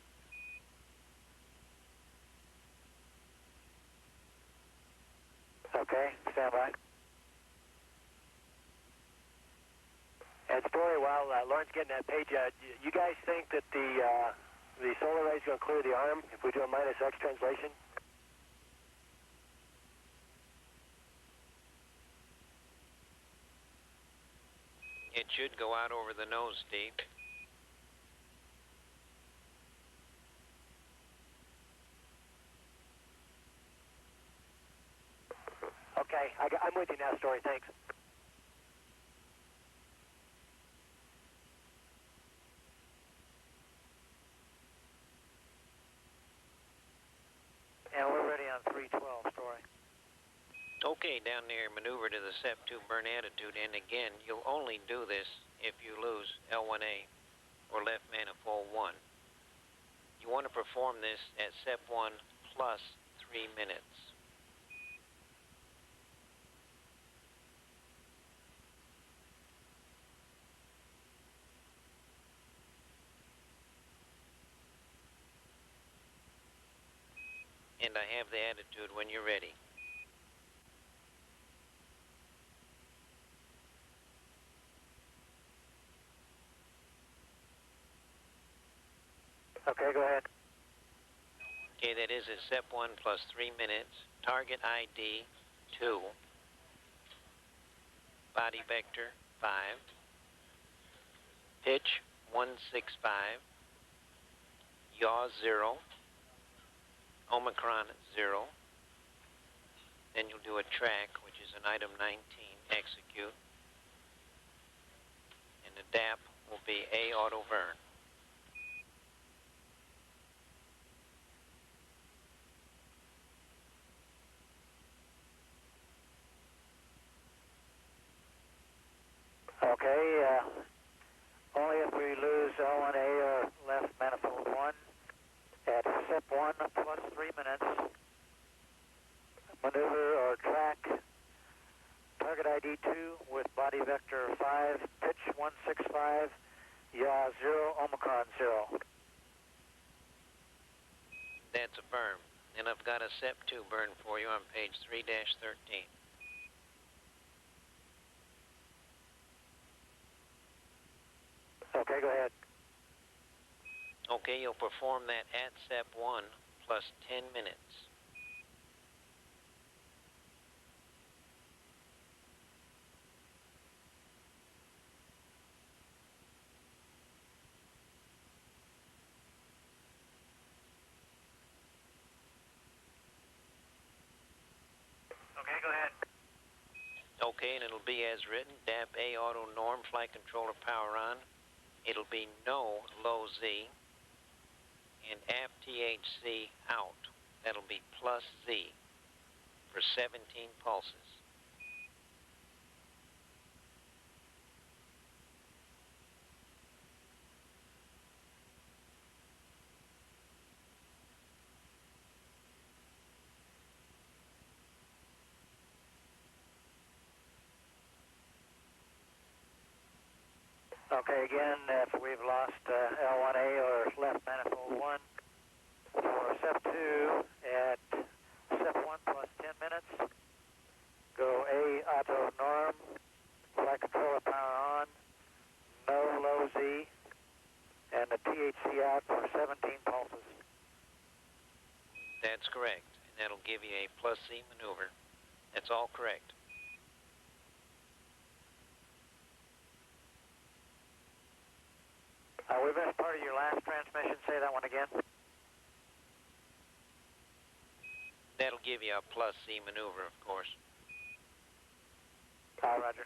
Okay, stand by. And Story, while Lauren's getting that page, you guys think that the solar ray is going to clear the arm if we do a minus X translation? It should go out over the nose, Steve. Okay, I'm with you now, Story, thanks. And we're ready on 312, Story. Okay, down there, maneuver to the SEP2 burn attitude, and again, you'll only do this if you lose L1A or left manifold 1. You want to perform this at SEP1 plus 3 minutes. And I have the attitude when you're ready. Okay, go ahead. Okay, that is at SEP1 plus 3 minutes. Target ID 2. Body vector 5. Pitch 165. Yaw 0. Omicron 0. Then you'll do a track, which is an item 19, execute. And the DAP will be A auto burn. Okay, only if we lose L1A or left manifold 1 at SEP1 plus 3 minutes. Maneuver or track target ID 2 with body vector 5, pitch 165, yaw 0, Omicron 0. That's affirmed. And I've got a SEP2 burn for you on page 3-13. Okay, go ahead. Okay, you'll perform that at SEP1 plus 10 minutes. Okay, and it'll be as written, DAP A auto norm, flight controller power on. It'll be no low Z, and aft THC out. That'll be plus Z for 17 pulses. Okay, again, if we've lost L1A or left manifold 1, for step 2 at step 1 plus 10 minutes, go A auto norm, flight controller power on, no low Z, and the THC out for 17 pulses. That's correct, and that'll give you a plus Z maneuver. That's all correct. We missed part of your last transmission. Say that one again. That'll give you a plus Z maneuver, of course. Roger.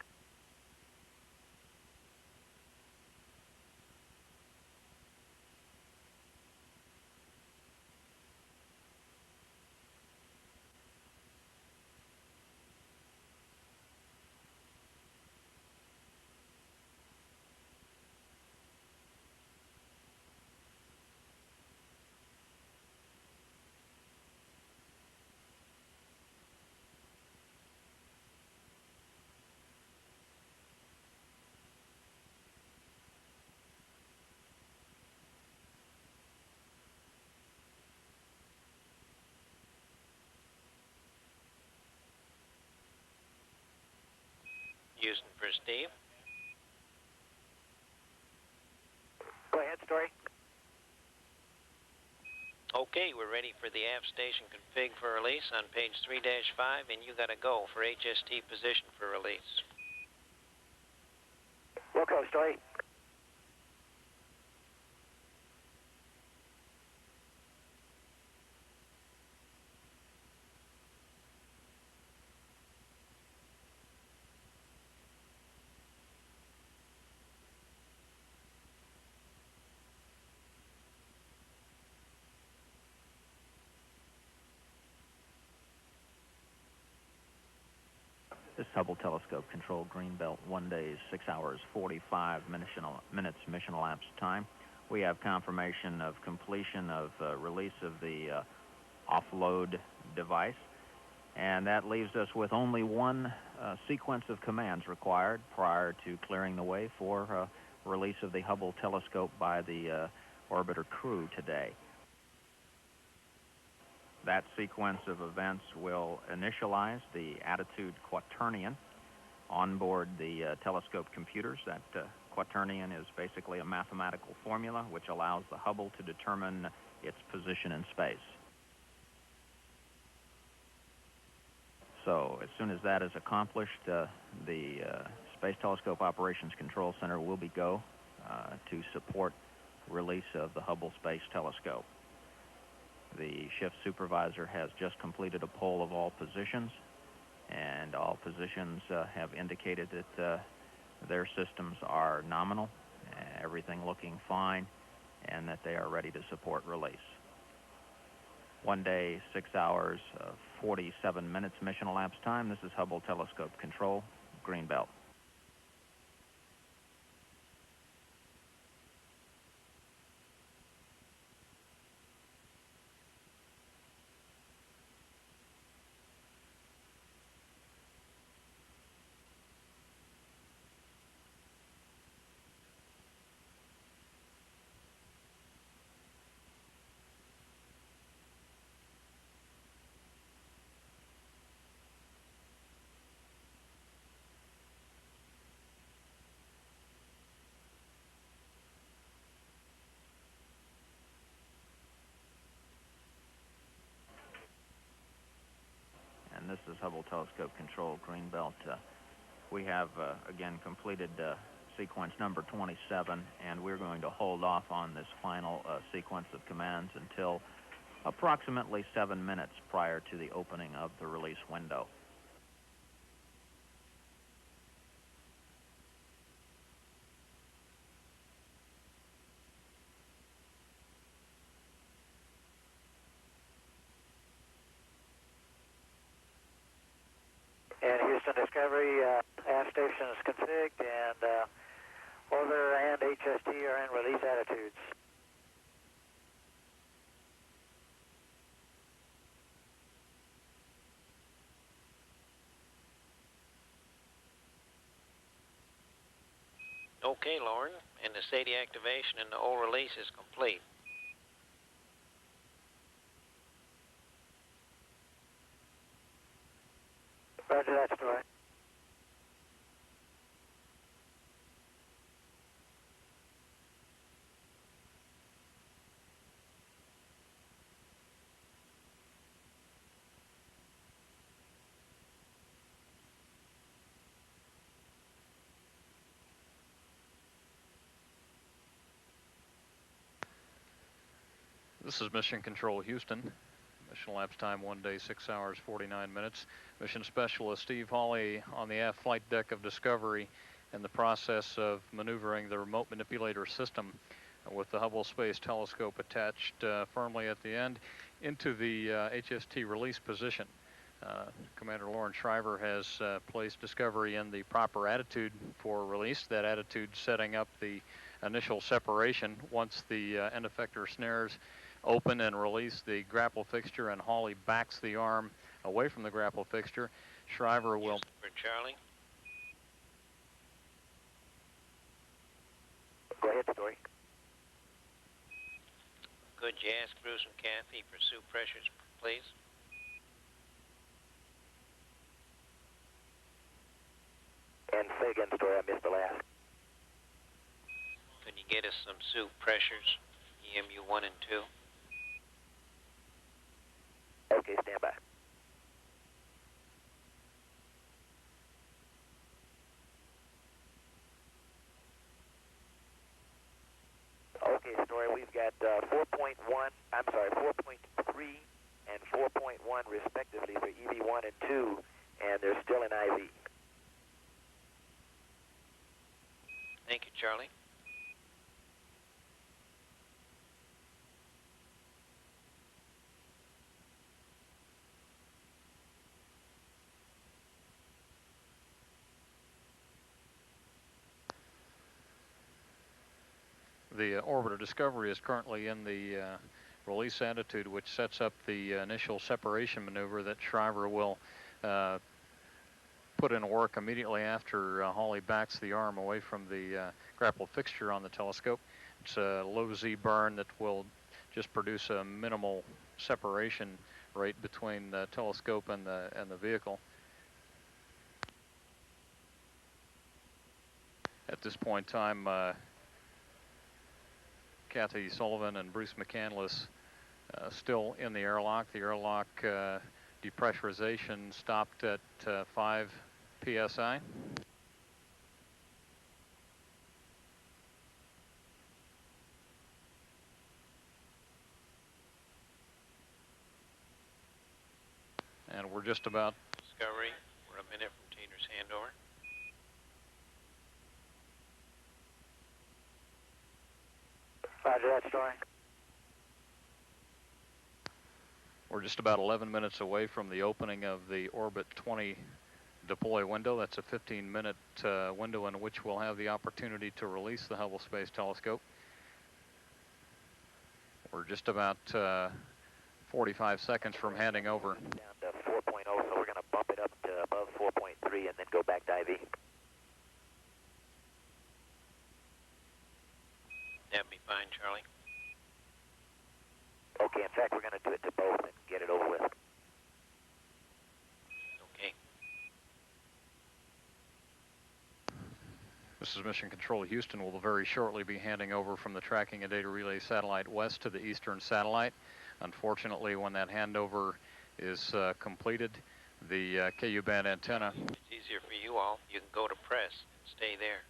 Houston for Steve. Go ahead, Story. Okay, we're ready for the aft station config for release on page 3-5, and you got to go for HST position for release. Wilco, Story. This Hubble telescope control Greenbelt 1 day, 6 hours, 45 minutes mission elapsed time. We have confirmation of completion of release of the offload device, and that leaves us with only one sequence of commands required prior to clearing the way for release of the Hubble telescope by the orbiter crew today. That sequence of events will initialize the attitude quaternion onboard the telescope computers. That quaternion is basically a mathematical formula which allows the Hubble to determine its position in space. So as soon as that is accomplished, the Space Telescope Operations Control Center will be go to support release of the Hubble Space Telescope. The shift supervisor has just completed a poll of all positions, and all positions have indicated that their systems are nominal, everything looking fine, and that they are ready to support release. 1 day, 6 hours, 47 minutes mission elapsed time. This is Hubble Telescope Control, Greenbelt. And this is Hubble Telescope Control, Greenbelt. We have, again, completed sequence number 27, and we're going to hold off on this final sequence of commands until approximately 7 minutes prior to the opening of the release window. Houston Discovery, aft station is configured, and orbiter and HST are in release attitudes. Okay, Lauren, and the SADI activation and the O release is complete. Roger that, Story. This is Mission Control Houston. Mission elapsed time 1 day, 6 hours, 49 minutes. Mission Specialist Steve Hawley on the aft flight deck of Discovery in the process of maneuvering the remote manipulator system with the Hubble Space Telescope attached firmly at the end into the HST release position. Commander Lauren Shriver has placed Discovery in the proper attitude for release, that attitude setting up the initial separation. Once the end effector snares open and release the grapple fixture and Hawley backs the arm away from the grapple fixture, Shriver will... For Charlie. Go ahead, Story. Could you ask Bruce and Kathy pursue pressures, please? And say again, Story, I missed the last. Could you get us some soup pressures, EMU 1 and 2? Okay, stand by. Okay, Story, we've got 4.3 and 4.1 respectively for EV1 and 2, and they're still in IV. Thank you, Charlie. The orbiter Discovery is currently in the release attitude, which sets up the initial separation maneuver that Shriver will put in work immediately after Hawley backs the arm away from the grapple fixture on the telescope. It's a low Z burn that will just produce a minimal separation rate between the telescope and the vehicle. At this point in time, Kathy Sullivan and Bruce McCandless still in the airlock. The airlock depressurization stopped at 5 psi. And we're just about... Discovery, we're a minute from Teeter's handover. Roger that, Story. We're just about 11 minutes away from the opening of the Orbit 20 deploy window. That's a 15-minute window in which we'll have the opportunity to release the Hubble Space Telescope. We're just about 45 seconds from handing over. Down to 4.0, so we're going to bump it up to above 4.3 and then go back to IV. That'd be fine, Charlie. Okay, in fact, we're going to do it to both and get it over with. Okay. This is Mission Control Houston. We'll very shortly be handing over from the Tracking and Data Relay Satellite West to the Eastern Satellite. Unfortunately, when that handover is completed, the KU band antenna... It's easier for you all. You can go to press and stay there.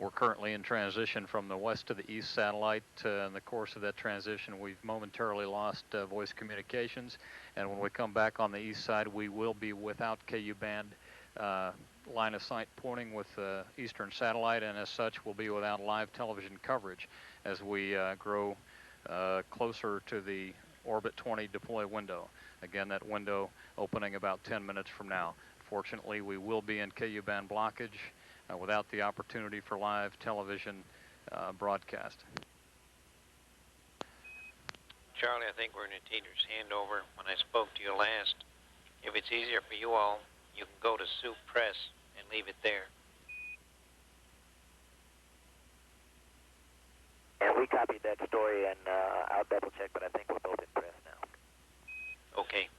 We're currently in transition from the west to the east satellite. In the course of that transition, we've momentarily lost voice communications, and when we come back on the east side, we will be without KU band line of sight pointing with the eastern satellite, and as such, we'll be without live television coverage as we grow closer to the Orbit 20 deploy window. Again, that window opening about 10 minutes from now. Fortunately, we will be in KU band blockage without the opportunity for live television broadcast. Charlie, I think we're in a teeter's handover. When I spoke to you last, if it's easier for you all, you can go to Soup Press and leave it there. And we copied that story, and I'll double check, but I think we're both in press now. Okay.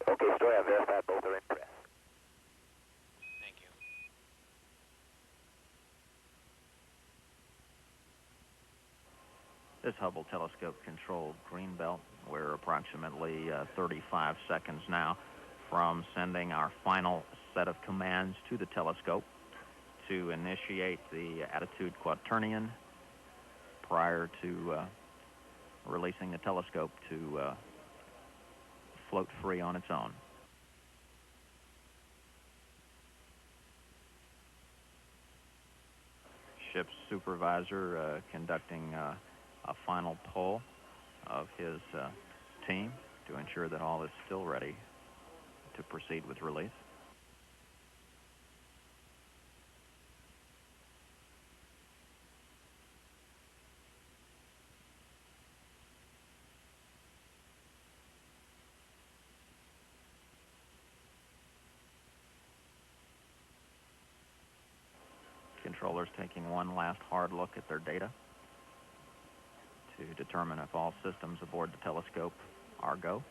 Okay, story, I verified both are in press. Thank you. This Hubble telescope controlled greenbelt. We're approximately 35 seconds now from sending our final set of commands to the telescope to initiate the attitude quaternion prior to releasing the telescope to float free on its own. Ship's supervisor conducting a final poll of his team to ensure that all is still ready to proceed with release. Controllers taking one last hard look at their data to determine if all systems aboard the telescope are go.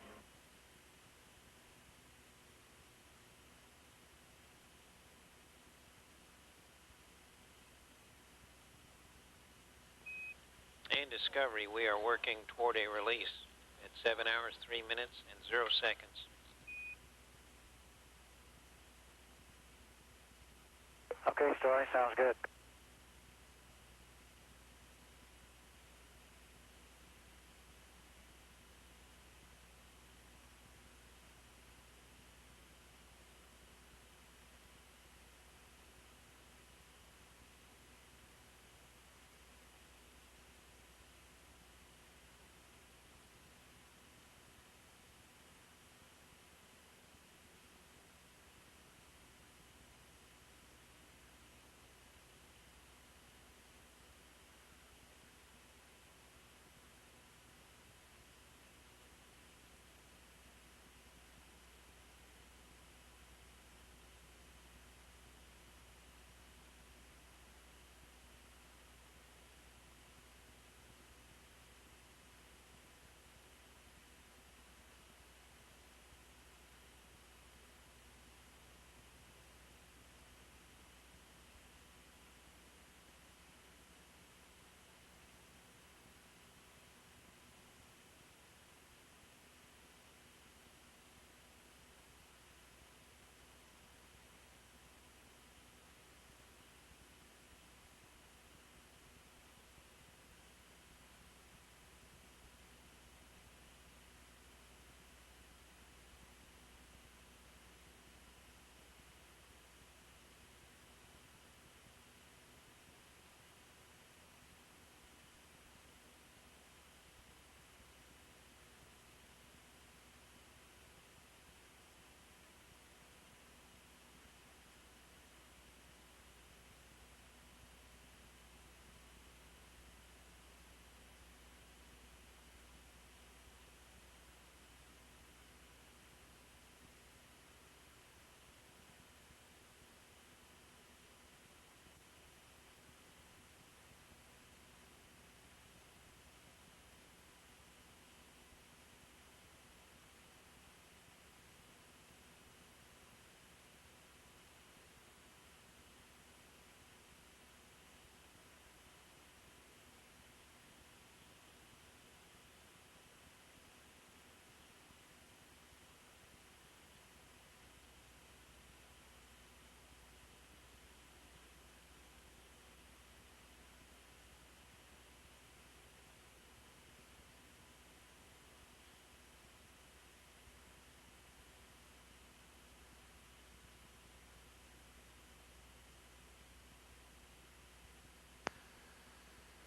And Discovery, we are working toward a release at 7 hours, 3 minutes, and 0 seconds. Okay, story, sounds good.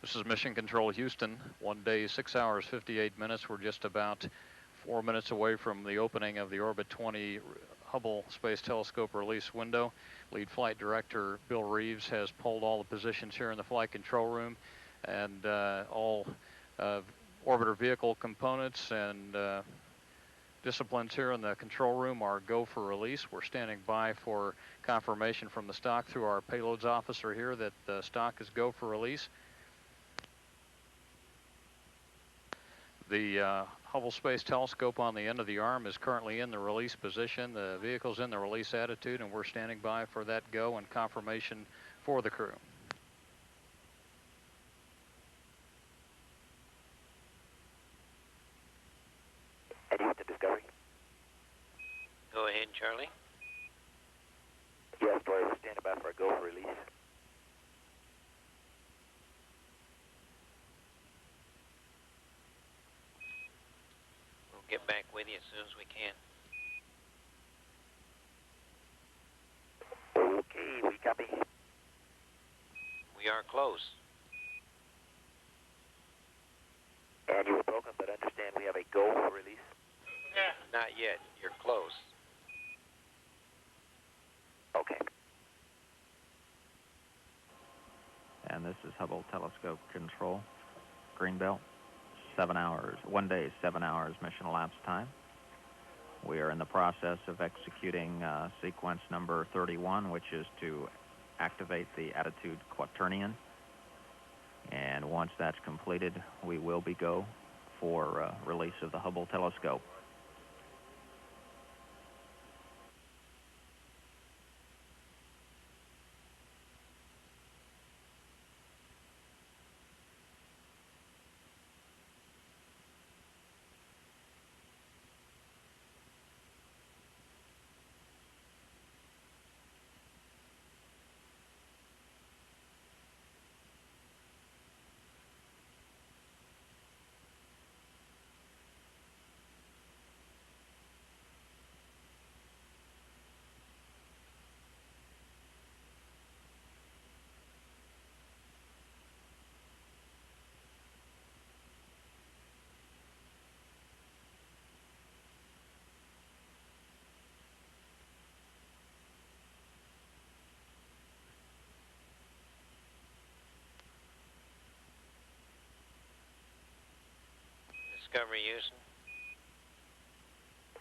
This is Mission Control Houston. 1 day, 6 hours, 58 minutes. We're just about 4 minutes away from the opening of the Orbit 20 Hubble Space Telescope release window. Lead Flight Director Bill Reeves has pulled all the positions here in the flight control room, and all orbiter vehicle components and disciplines here in the control room are go for release. We're standing by for confirmation from the stock through our payloads officer here that the stock is go for release. The Hubble Space Telescope on the end of the arm is currently in the release position. The vehicle's in the release attitude, and we're standing by for that go and confirmation for the crew. And Houston Discovery. Go ahead, Charlie. Yes, Dory, we're standing by for a go for release. We'll get back with you as soon as we can. Okay, we copy. We are close. And you were broken, but understand we have a go for release. Not yet. You're close. Okay. And this is Hubble Telescope Control, Greenbelt. 7 hours, 1 day, 7 hours mission elapsed time. We are in the process of executing sequence number 31, which is to activate the attitude quaternion. And once that's completed, we will be go for release of the Hubble telescope. Discovery Houston.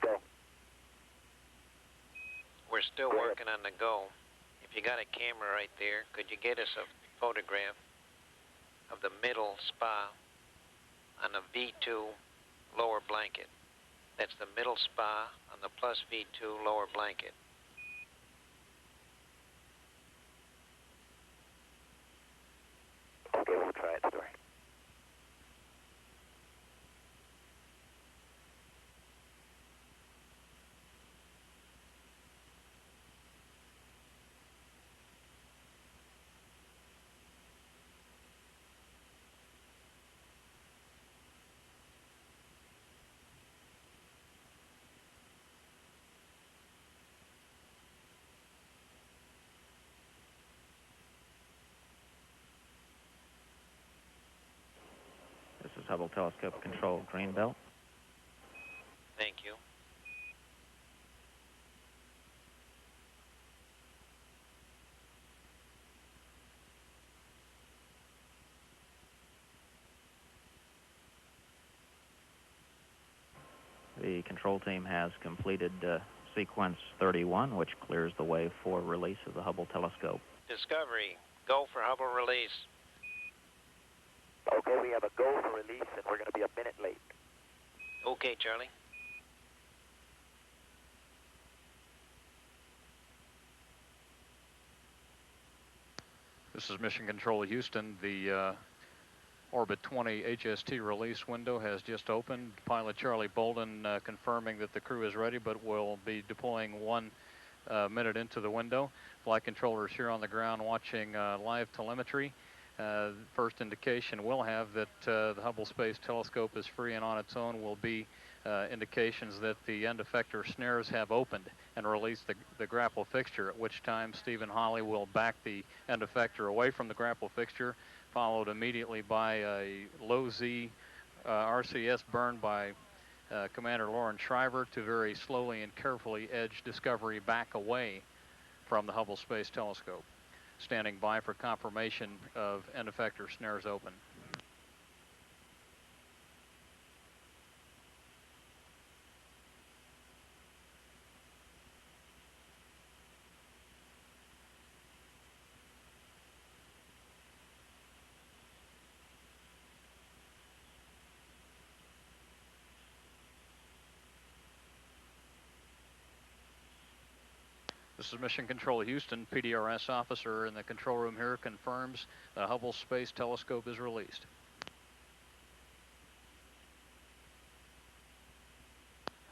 Go. We're still working on the go. If you got a camera right there, could you get us a photograph of the middle spa on the V2 lower blanket? That's the middle spa on the plus V2 lower blanket. Okay, we'll try it, Dory. This is Hubble Telescope Control, Greenbelt. Thank you. The control team has completed sequence 31, which clears the way for release of the Hubble telescope. Discovery, go for Hubble release. Okay, we have a go for release, and we're going to be a minute late. Okay, Charlie. This is Mission Control Houston. The Orbit 20 HST release window has just opened. Pilot Charlie Bolden confirming that the crew is ready, but will be deploying 1 minute into the window. Flight controllers here on the ground watching live telemetry. First indication we'll have that the Hubble Space Telescope is free and on its own will be indications that the end effector snares have opened and released the grapple fixture, at which time Stephen Hawley will back the end effector away from the grapple fixture, followed immediately by a low Z RCS burn by Commander Lauren Shriver to very slowly and carefully edge Discovery back away from the Hubble Space Telescope, standing by for confirmation of end effector snares open. This is Mission Control Houston. PDRS officer in the control room here confirms the Hubble Space Telescope is released.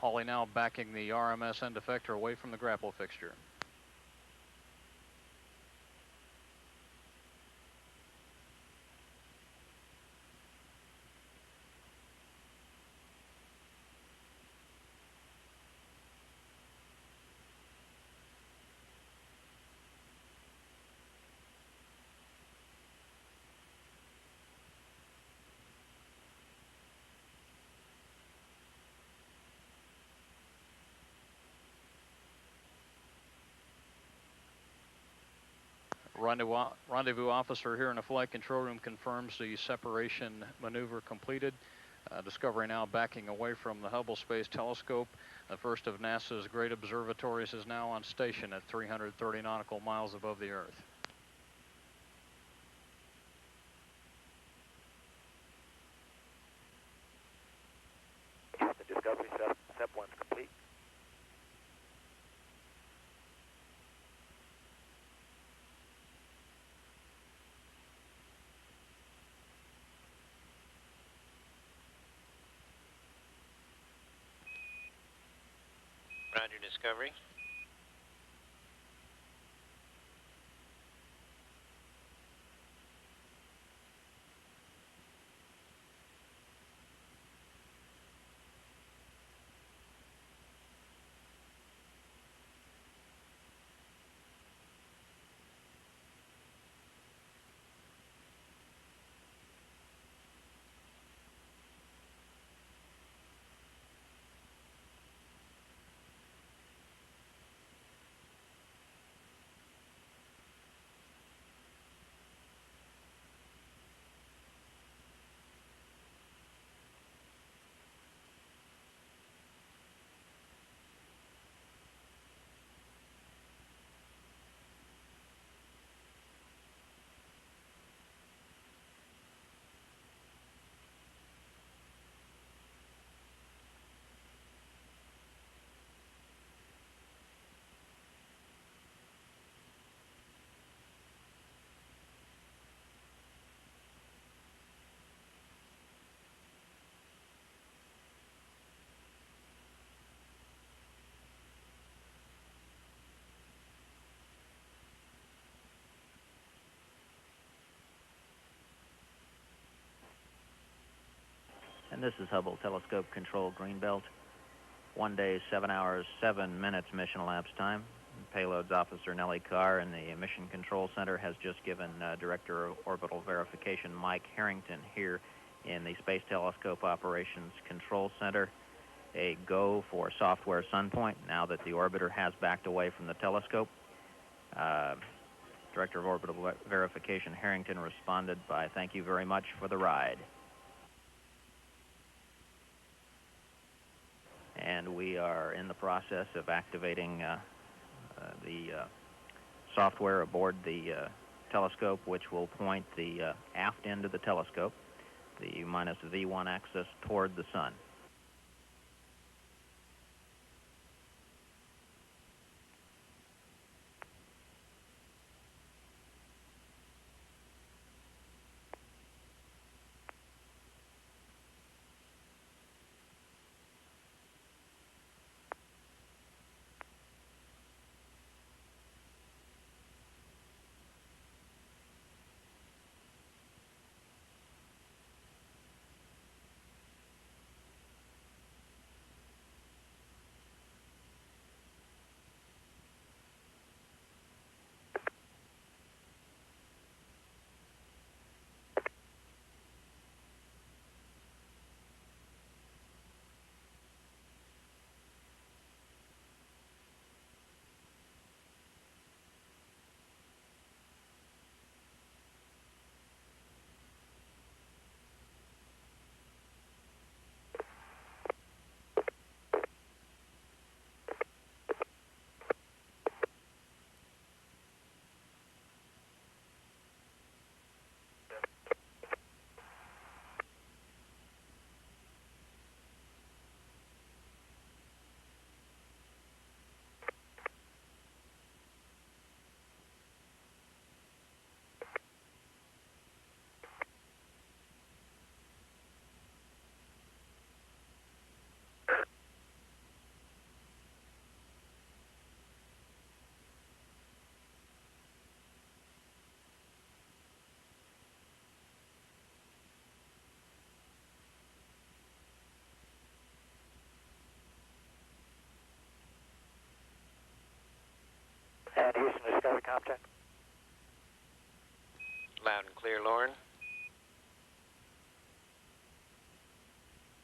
Hawley now backing the RMS end effector away from the grapple fixture. Rendezvous officer here in the flight control room confirms the separation maneuver completed. Discovery now backing away from the Hubble Space Telescope. The first of NASA's great observatories is now on station at 330 nautical miles above the Earth. Houston Discovery, SEP 1's complete. Roger, Discovery. And this is Hubble Telescope Control Greenbelt. 1 day, 7 hours, 7 minutes mission elapsed time. Payloads Officer Nellie Carr in the Mission Control Center has just given Director of Orbital Verification Mike Harrington here in the Space Telescope Operations Control Center a go for software sunpoint now that the orbiter has backed away from the telescope. Director of Orbital Verification Harrington responded by "Thank you very much for the ride." And we are in the process of activating the software aboard the telescope, which will point the aft end of the telescope, the minus V1 axis, toward the sun. object. Loud and clear, Lauren.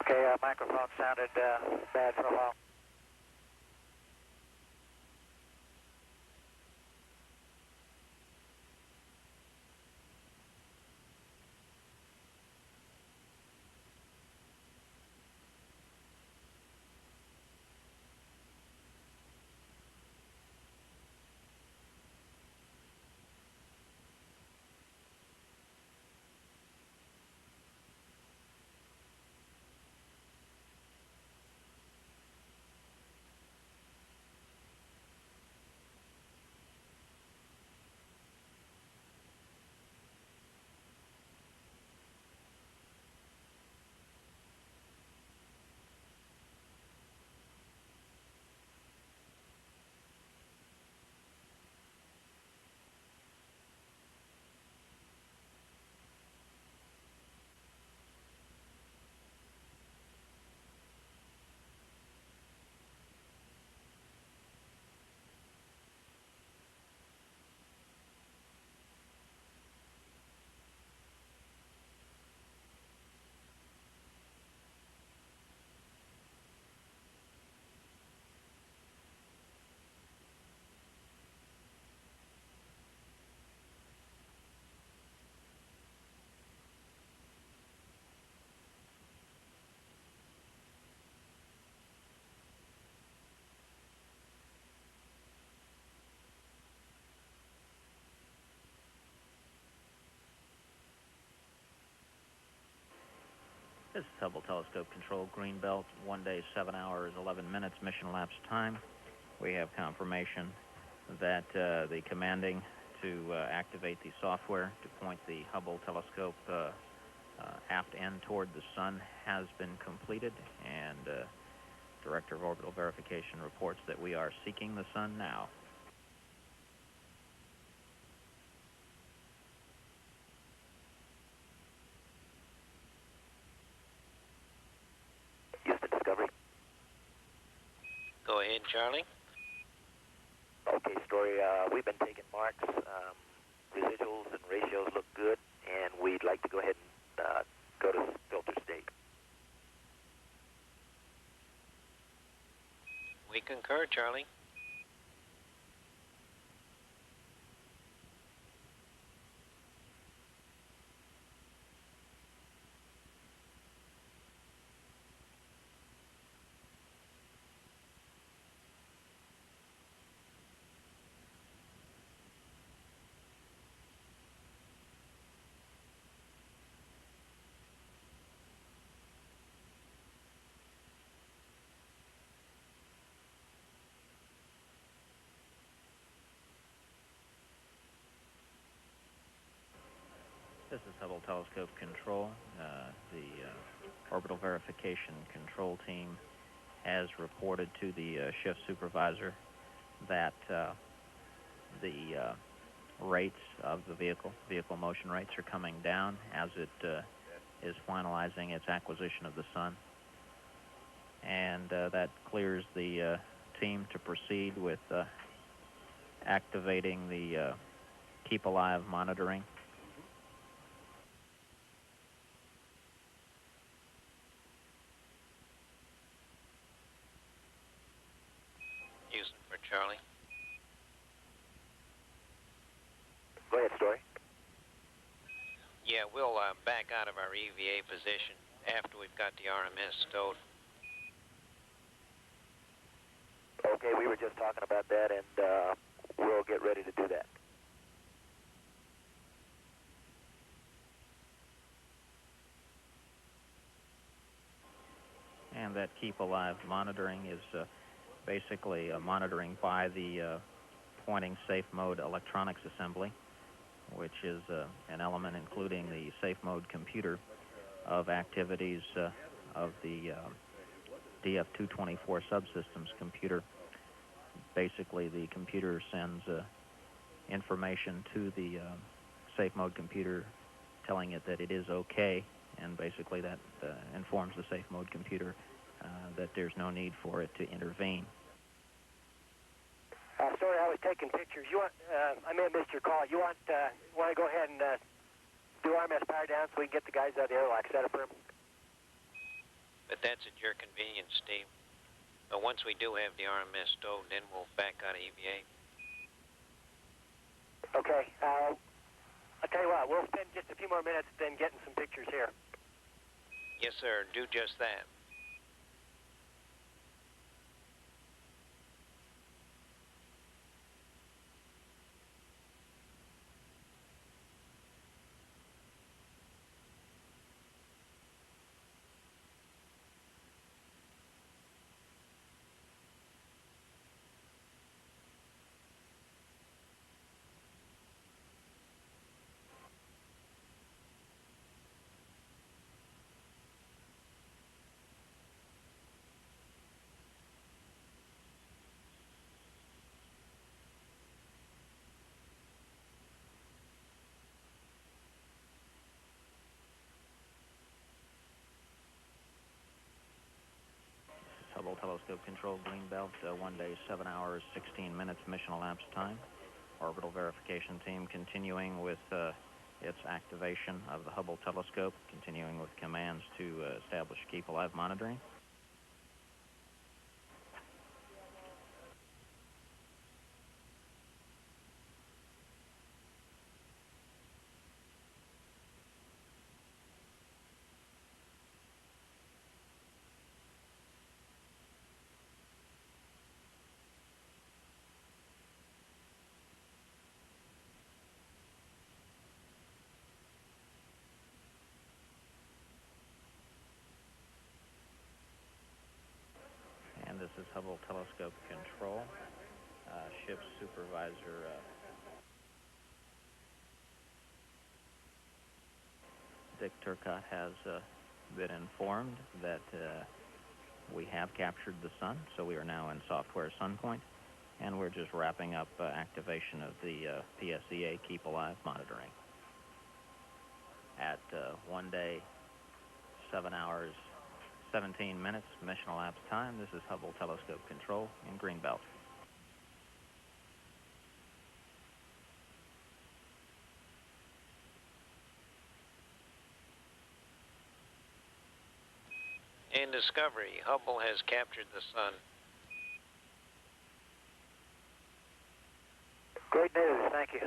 Okay, microphone sounded bad for a while. This is Hubble Telescope Control, Greenbelt, 1 day, 7 hours, 11 minutes, mission elapsed time. We have confirmation that the commanding to activate the software to point the Hubble Telescope aft end toward the sun has been completed, and Director of Orbital Verification reports that we are seeking the sun now. Houston Discovery. Go ahead, Charlie. Okay, Story, we've been taking marks. Residuals and ratios look good, and we'd like to go ahead and go to filter state. We concur, Charlie. This is Hubble Telescope Control. The Orbital Verification Control Team has reported to the shift supervisor that the rates of the vehicle motion rates are coming down as it is finalizing its acquisition of the sun. And that clears the team to proceed with activating the Keep Alive monitoring. Houston for Charlie. Go ahead, Story. Yeah, we'll back out of our EVA position after we've got the RMS stowed. Okay, we were just talking about that, and we'll get ready to do that. And that Keep Alive monitoring is basically monitoring by the pointing safe mode electronics assembly, which is an element including the safe mode computer of activities of the DF224 subsystems computer. Basically, the computer sends information to the safe mode computer telling it that it is okay, and basically that informs the safe mode computer that there's no need for it to intervene. Sorry, I was taking pictures. You want? I may have missed your call. You want to go ahead and do RMS power down so we can get the guys out of the airlock set up for them? But that's at your convenience, Steve. But once we do have the RMS stowed, then we'll back out of EVA. Okay. I'll tell you what. We'll spend just a few more minutes then getting some pictures here. Yes, sir. Do just that. Hubble telescope control, Greenbelt, 1 day, 7 hours, 16 minutes mission elapsed time. Orbital verification team continuing with its activation of the Hubble telescope, continuing with commands to establish keep alive monitoring. And this is Hubble telescope control. Ship supervisor Dick Turcotte has been informed that we have captured the sun, so we are now in software sun point, and we're just wrapping up activation of the PSEA keep alive monitoring. At 1 day, 7 hours, 17 minutes mission elapsed time, this is Hubble telescope control in Greenbelt. In Discovery, Hubble has captured the sun. Great news. Thank you.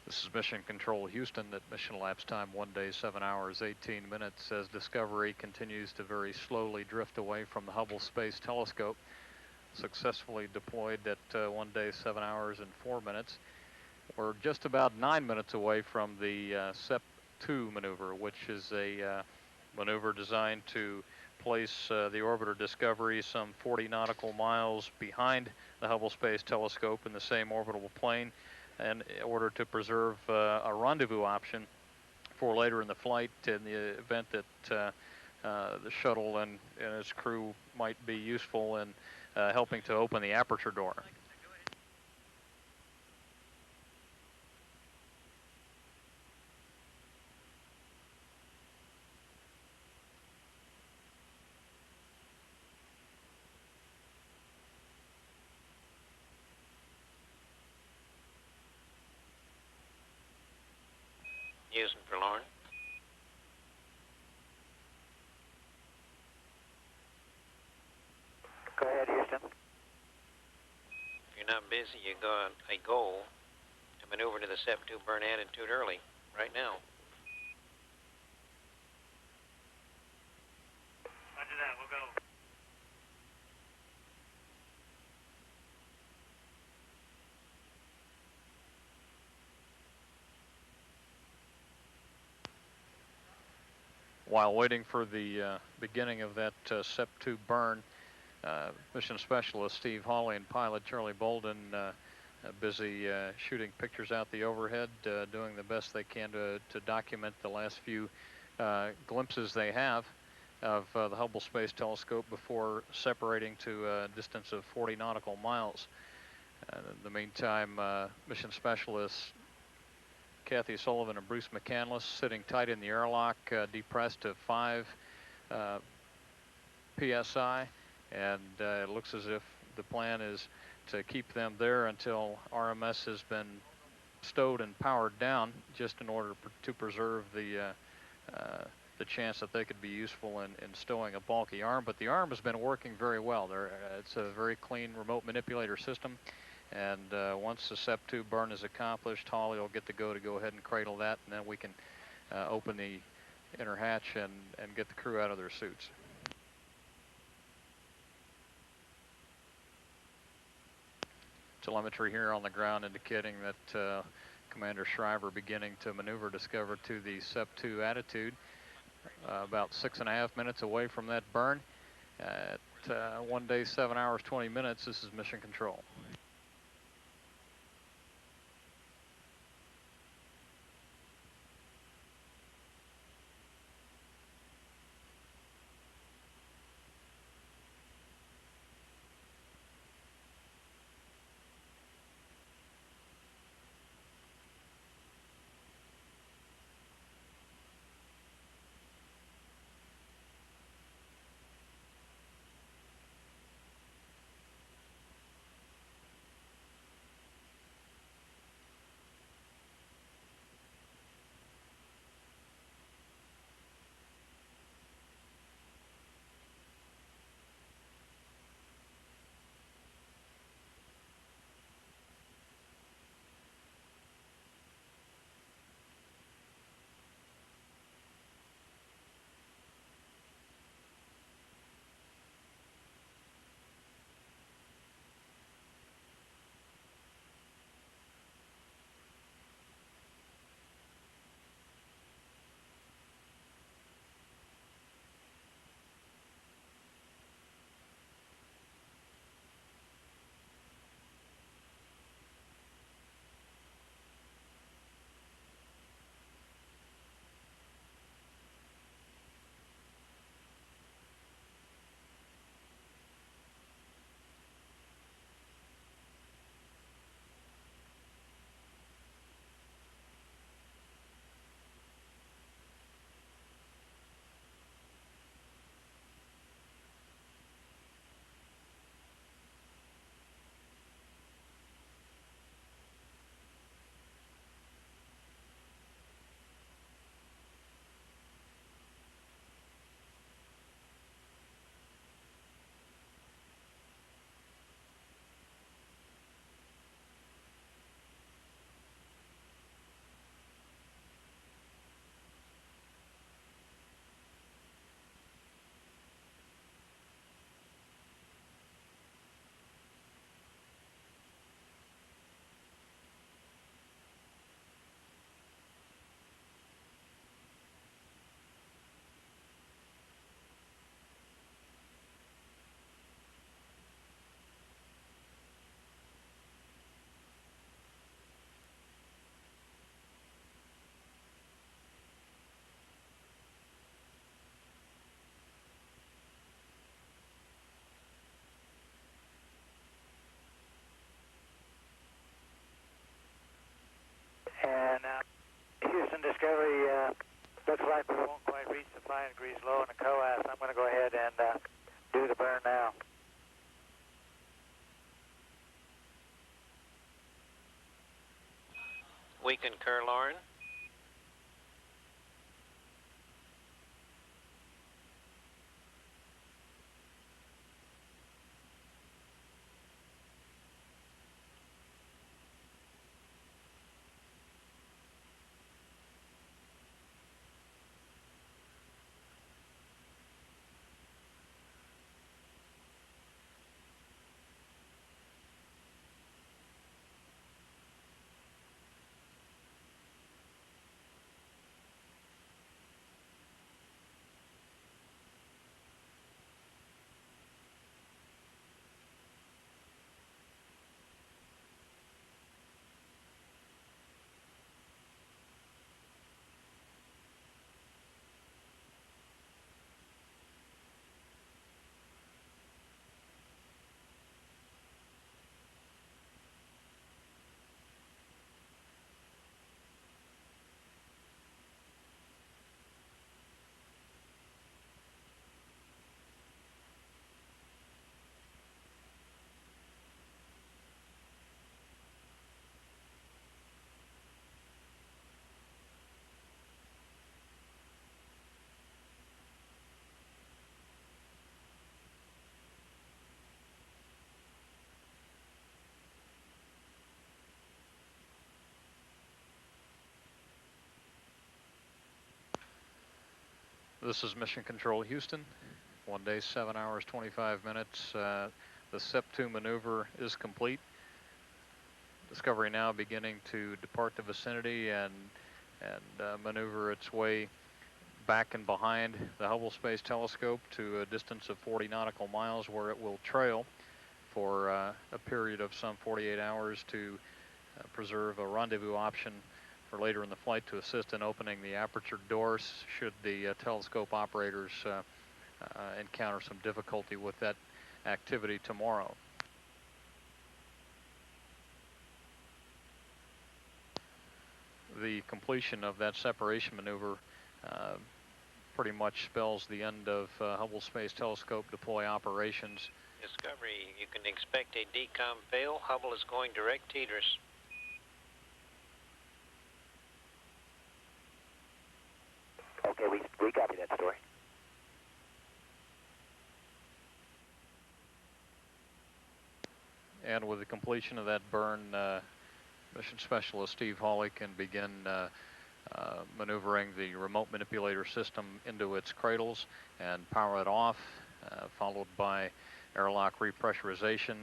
This is Mission Control Houston at mission elapsed time 1 day, 7 hours, 18 minutes as Discovery continues to very slowly drift away from the Hubble Space Telescope. Successfully deployed at 1 day, 7 hours, and 4 minutes. We're just about 9 minutes away from the SEP-2 maneuver, which is a maneuver designed to place the orbiter Discovery some 40 nautical miles behind the Hubble Space Telescope in the same orbital plane, in order to preserve a rendezvous option for later in the flight in the event that the shuttle and its crew might be useful in helping to open the aperture door. Houston for Lauren. Go ahead, Houston. If you're not busy, you got a goal to maneuver to the SEP-2 burn attitude early, right now. Roger that. We'll go. While waiting for the beginning of that SEP-2 burn, mission specialist Steve Hawley and pilot Charlie Bolden busy shooting pictures out the overhead, doing the best they can to document the last few glimpses they have of the Hubble Space Telescope before separating to a distance of 40 nautical miles. In the meantime, mission specialists Kathy Sullivan and Bruce McCandless sitting tight in the airlock, depressed to 5 psi, and it looks as if the plan is to keep them there until RMS has been stowed and powered down, just in order to preserve the chance that they could be useful in stowing a bulky arm. But the arm has been working very well. It's a very clean remote manipulator system, and once the SEP2 burn is accomplished, Holly will get to go ahead and cradle that, and then we can open the inner hatch and get the crew out of their suits. Telemetry here on the ground indicating that Commander Shriver beginning to maneuver Discover to the SEP2 attitude, about 6.5 minutes away from that burn. At 1 day, 7 hours, 20 minutes, this is Mission Control. And Houston Discovery, looks like we won't quite reach the 5 degrees low in the COAS. I'm going to go ahead and do the burn now. We concur, Lauren. This is Mission Control Houston. 1 day, 7 hours, 25 minutes. The SEP-2 maneuver is complete. Discovery now beginning to depart the vicinity and maneuver its way back and behind the Hubble Space Telescope to a distance of 40 nautical miles, where it will trail for a period of some 48 hours to preserve a rendezvous option for later in the flight to assist in opening the aperture doors should the telescope operators encounter some difficulty with that activity tomorrow. The completion of that separation maneuver pretty much spells the end of Hubble Space Telescope deploy operations. Discovery, you can expect a decom fail. Hubble is going direct teeters. Okay, we copy that story. And with the completion of that burn, Mission Specialist Steve Hawley can begin maneuvering the remote manipulator system into its cradles and power it off, followed by airlock repressurization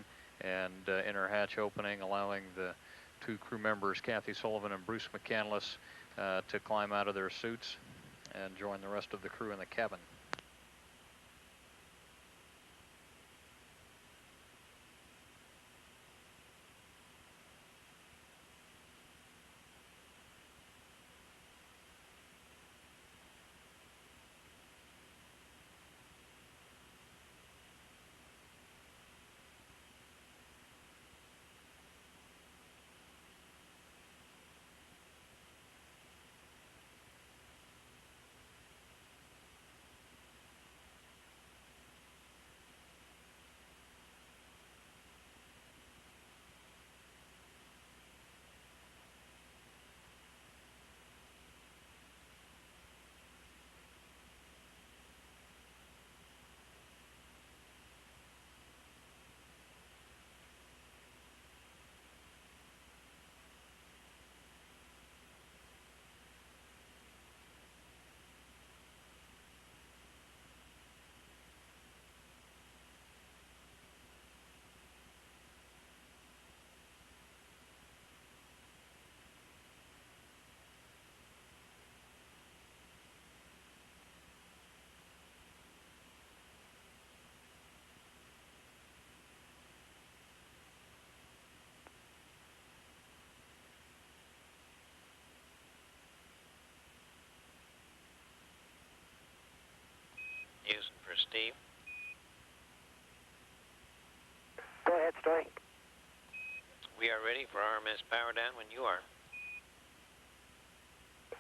and inner hatch opening, allowing the 2 crew members, Kathy Sullivan and Bruce McCandless, to climb out of their suits and join the rest of the crew in the cabin. Using for Steve. Go ahead, story. We are ready for RMS power down when you are.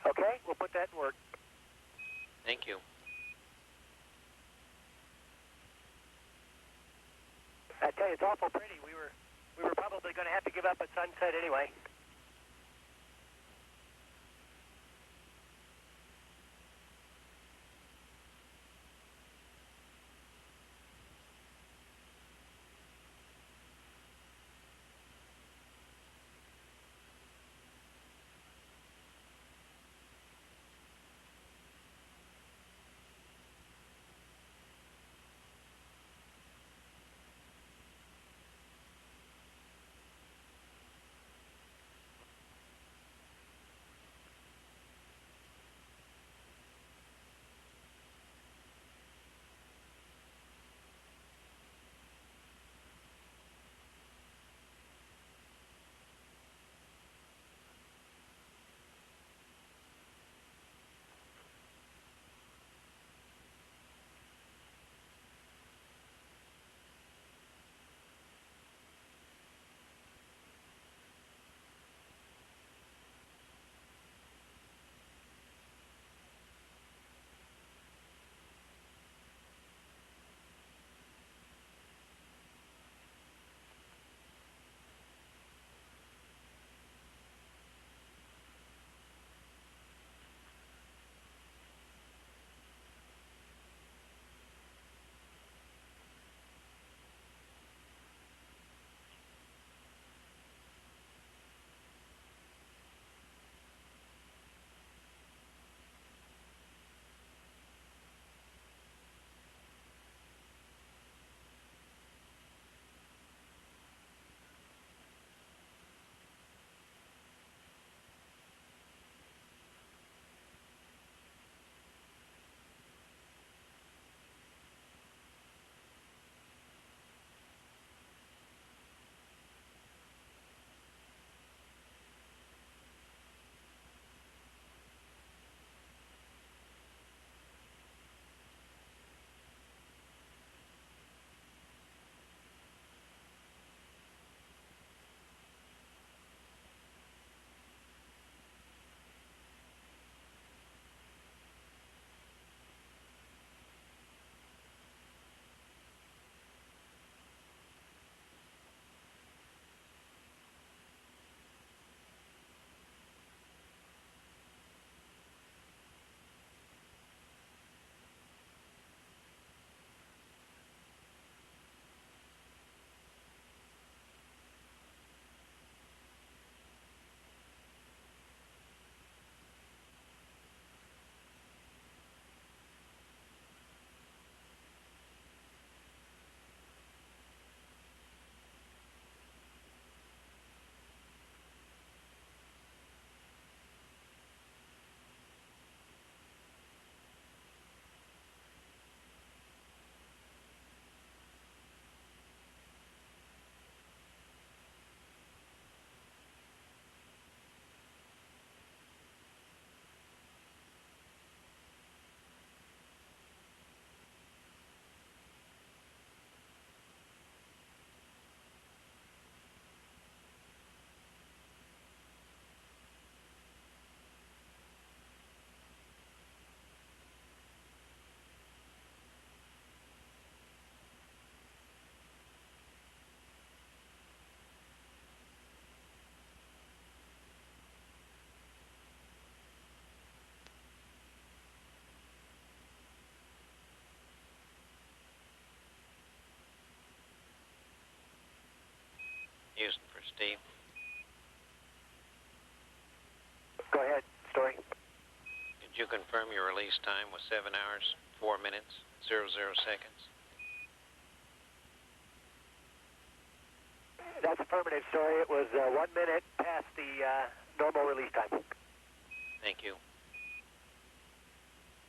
Okay, we'll put that in work. Thank you. I tell you, it's awful pretty. We were probably going to have to give up at sunset anyway. Houston for Steve. Go ahead, Story. Did you confirm your release time was 7 hours, 4 minutes, 00 seconds? That's affirmative, Story. It was 1 minute past the normal release time. Thank you.